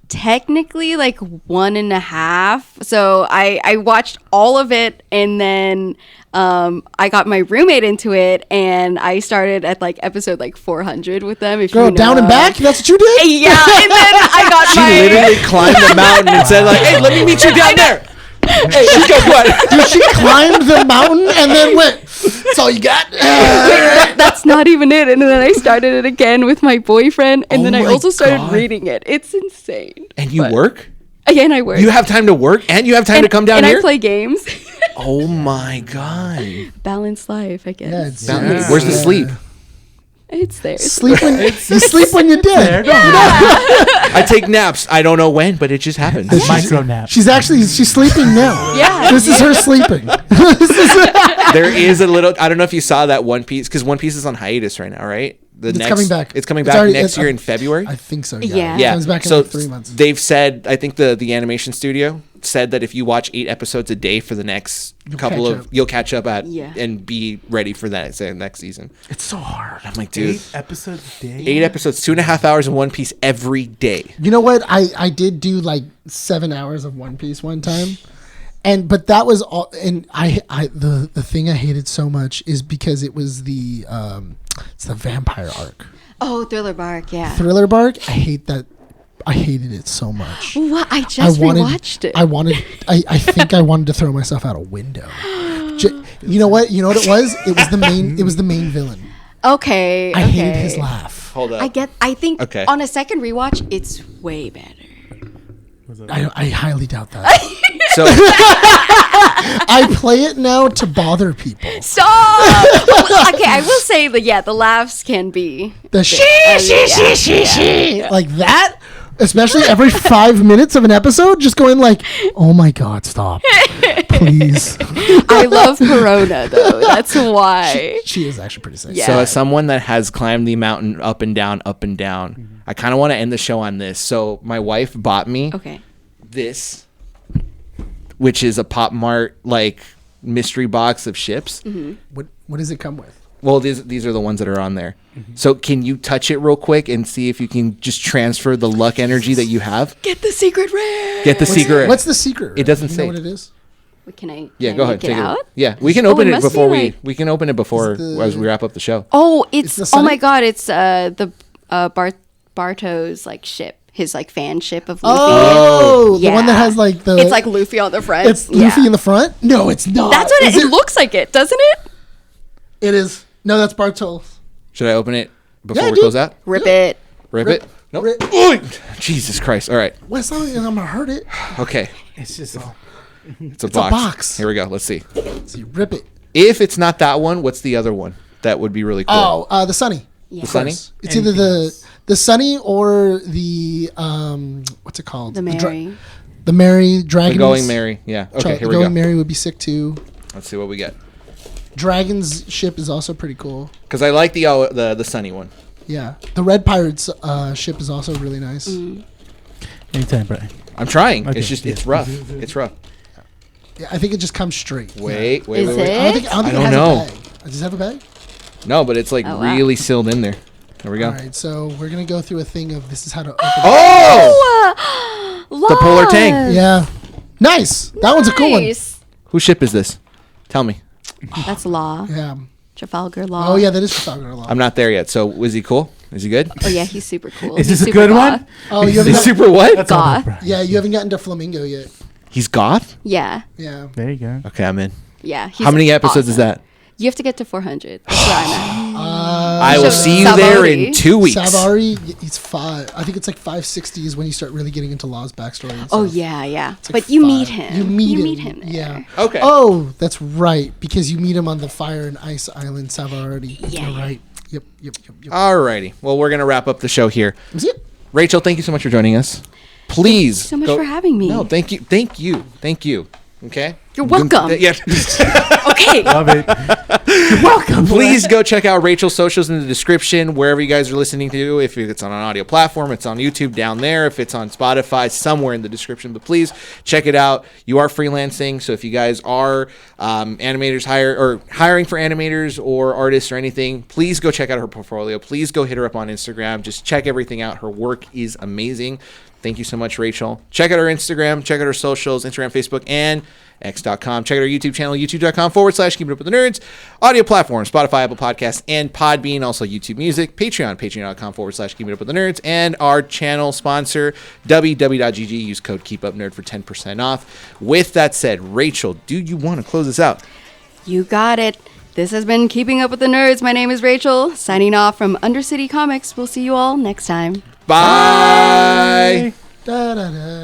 Technically like 1.5. So I watched all of it, and then I got my roommate into it, and I started at like episode like 400 with them. Girl, down and back? That's what you did? Yeah, and then I got She literally climbed the mountain and said like, hey, let me meet you down there. Hey, Dude, she climbed the mountain and then went, that's all you got? That's not even it. And then I started it again with my boyfriend, and then I also started reading it. It's insane. And you work? Again, I work. You have time to work, and you have time to come down here? And I play games. Oh my god. Balanced life, I guess. Where's the sleep? It's there. You sleep when you're dead. I take naps. I don't know when, but it just happens. Micro nap. She's sleeping now. Yeah. This is her sleeping. There is a little. I don't know if you saw that One Piece, because One Piece is on hiatus right now, right? Coming back. It's coming back next year in February. I think so. Yeah. It comes back in like 3 months. They've said, I think the animation studio said that if you watch 8 episodes a day for the next you'll catch up and be ready for that next season. It's so hard. I'm like, dude, 8 episodes a day. 8 episodes, 2.5 hours in One Piece every day. You know what? I did do like 7 hours of One Piece one time. But that was all, and the thing I hated so much is because it was it's the vampire arc. Oh, Thriller Bark, yeah. Thriller Bark, I hate that. I hated it so much. What? I just rewatched it. I think I wanted to throw myself out a window. You know what? You know what it was? It was the main villain. Okay. I hated his laugh. Hold up. I think on a second rewatch, it's way better. I highly doubt that. So I play it now to bother people. Stop! Okay, I will say that the laughs can be the she like that. especially every 5 minutes of an episode, just going like, "Oh my god, stop, please." I love Corona though. That's why. She is actually pretty sick. Yeah. So as someone that has climbed the mountain up and down, I kind of want to end the show on this. So my wife bought me this, which is a Pop Mart like mystery box of ships. What does it come with? Well, these are the ones that are on there. So can you touch it real quick and see if you can just transfer the luck energy that you have? Get the secret rare. Get the secret. What's the secret? It doesn't You say. know what it is? Can I? Yeah, can go I ahead. Get Take out? it. Yeah, we can open it must be before like- we can open it before as we wrap up the show. Oh, it's the oh Sunny? my god! It's the Barto's like ship, his like fan ship of Luffy. Oh, Yeah. the one that has like the. It's like Luffy on the front. It's Luffy in the front. No, it's not. That's what Is it looks like. It doesn't it? It is. No, that's Bartol. Should I open it before Yeah, we dude. close out? Rip it. Rip it? Nope. Rip. Oy! Jesus Christ! All right. What's not? I'm gonna hurt it. Okay. It's just It's a a box. box. Here we go. Let's see. So you rip it. If it's not that one, what's the other one? That would be really cool. Oh, the Sunny. The Sunny? It's either the Sunny or the what's it called? The Mary. The Mary Dragon. The Going Mary. Yeah. Okay, here we Going go. Mary would be sick too. Let's see what we get. Dragon's ship is also pretty cool. Because I like the Sunny one. Yeah, the Red Pirates ship is also really nice. anytime, Bryan. I'm trying. Okay, It's just, yeah. it's rough. It's rough. Yeah, I think it just comes straight. Wait. Is I don't it? think, I don't think I it don't has know. a bag. Does it have a bag? No, but it's like Oh, wow. really sealed in there. There we go. All right, so we're gonna go through a thing of this is how to open. Oh! The polar tank. Yeah, nice. That one's a cool one. Nice. Whose ship is this? Tell me. That's Law. Yeah. Trafalgar Law. Oh yeah, that is Trafalgar Law. I'm not there yet. So was he cool? Is he good? Oh yeah, he's super cool. Is He's this a super good goth. one? Oh, you Is haven't he got, super what? That's all Goth. about Bryan. yeah, you haven't gotten to Flamingo yet. He's goth? Yeah. Yeah. There you go. Okay, I'm in. Yeah. How many episodes is that? You have to get to 400. That's where I'm at. I will So see you there in Savari. 2 weeks. Savari, it's 5. I think it's like 560 is when you start really getting into Law's backstory. And Oh stuff. yeah, yeah. It's like But you 5. meet him. You meet him. there. Yeah. Okay. Oh, that's right. Because you meet him on the Fire and Ice Island, Savari. Yeah. You're right. Yep. Alrighty. Well, we're going to wrap up the show here. That's it. Rachel, thank you so much for joining us. Please. so much for having me. No, thank you. Thank you. Thank you. Okay? You're welcome. Yeah. Okay. Love it. Welcome. Please go check out Rachel's socials in the description wherever you guys are listening to. If it's on an audio platform, it's on YouTube down there. If it's on Spotify, somewhere in the description. But please check it out. You are freelancing, so if you guys are animators hiring for animators or artists or anything, please go check out her portfolio. Please go hit her up on Instagram. Just check everything out. Her work is amazing. Thank you so much, Rachel. Check out her Instagram. Check out her socials, Instagram, Facebook, and X.com. Check out our YouTube channel, youtube.com/Keep It Up With The Nerds. Audio platform, Spotify, Apple Podcasts, and Podbean. Also YouTube Music. Patreon, patreon.com/Keep It Up With The Nerds. And our channel sponsor, www.gg. Use code KEEPUPNERD for 10% off. With that said, Rachel, do you want to close this out? You got it. This has been Keeping Up With The Nerds. My name is Rachel, signing off from Undercity Comics. We'll see you all next time. Bye. Da, da, da.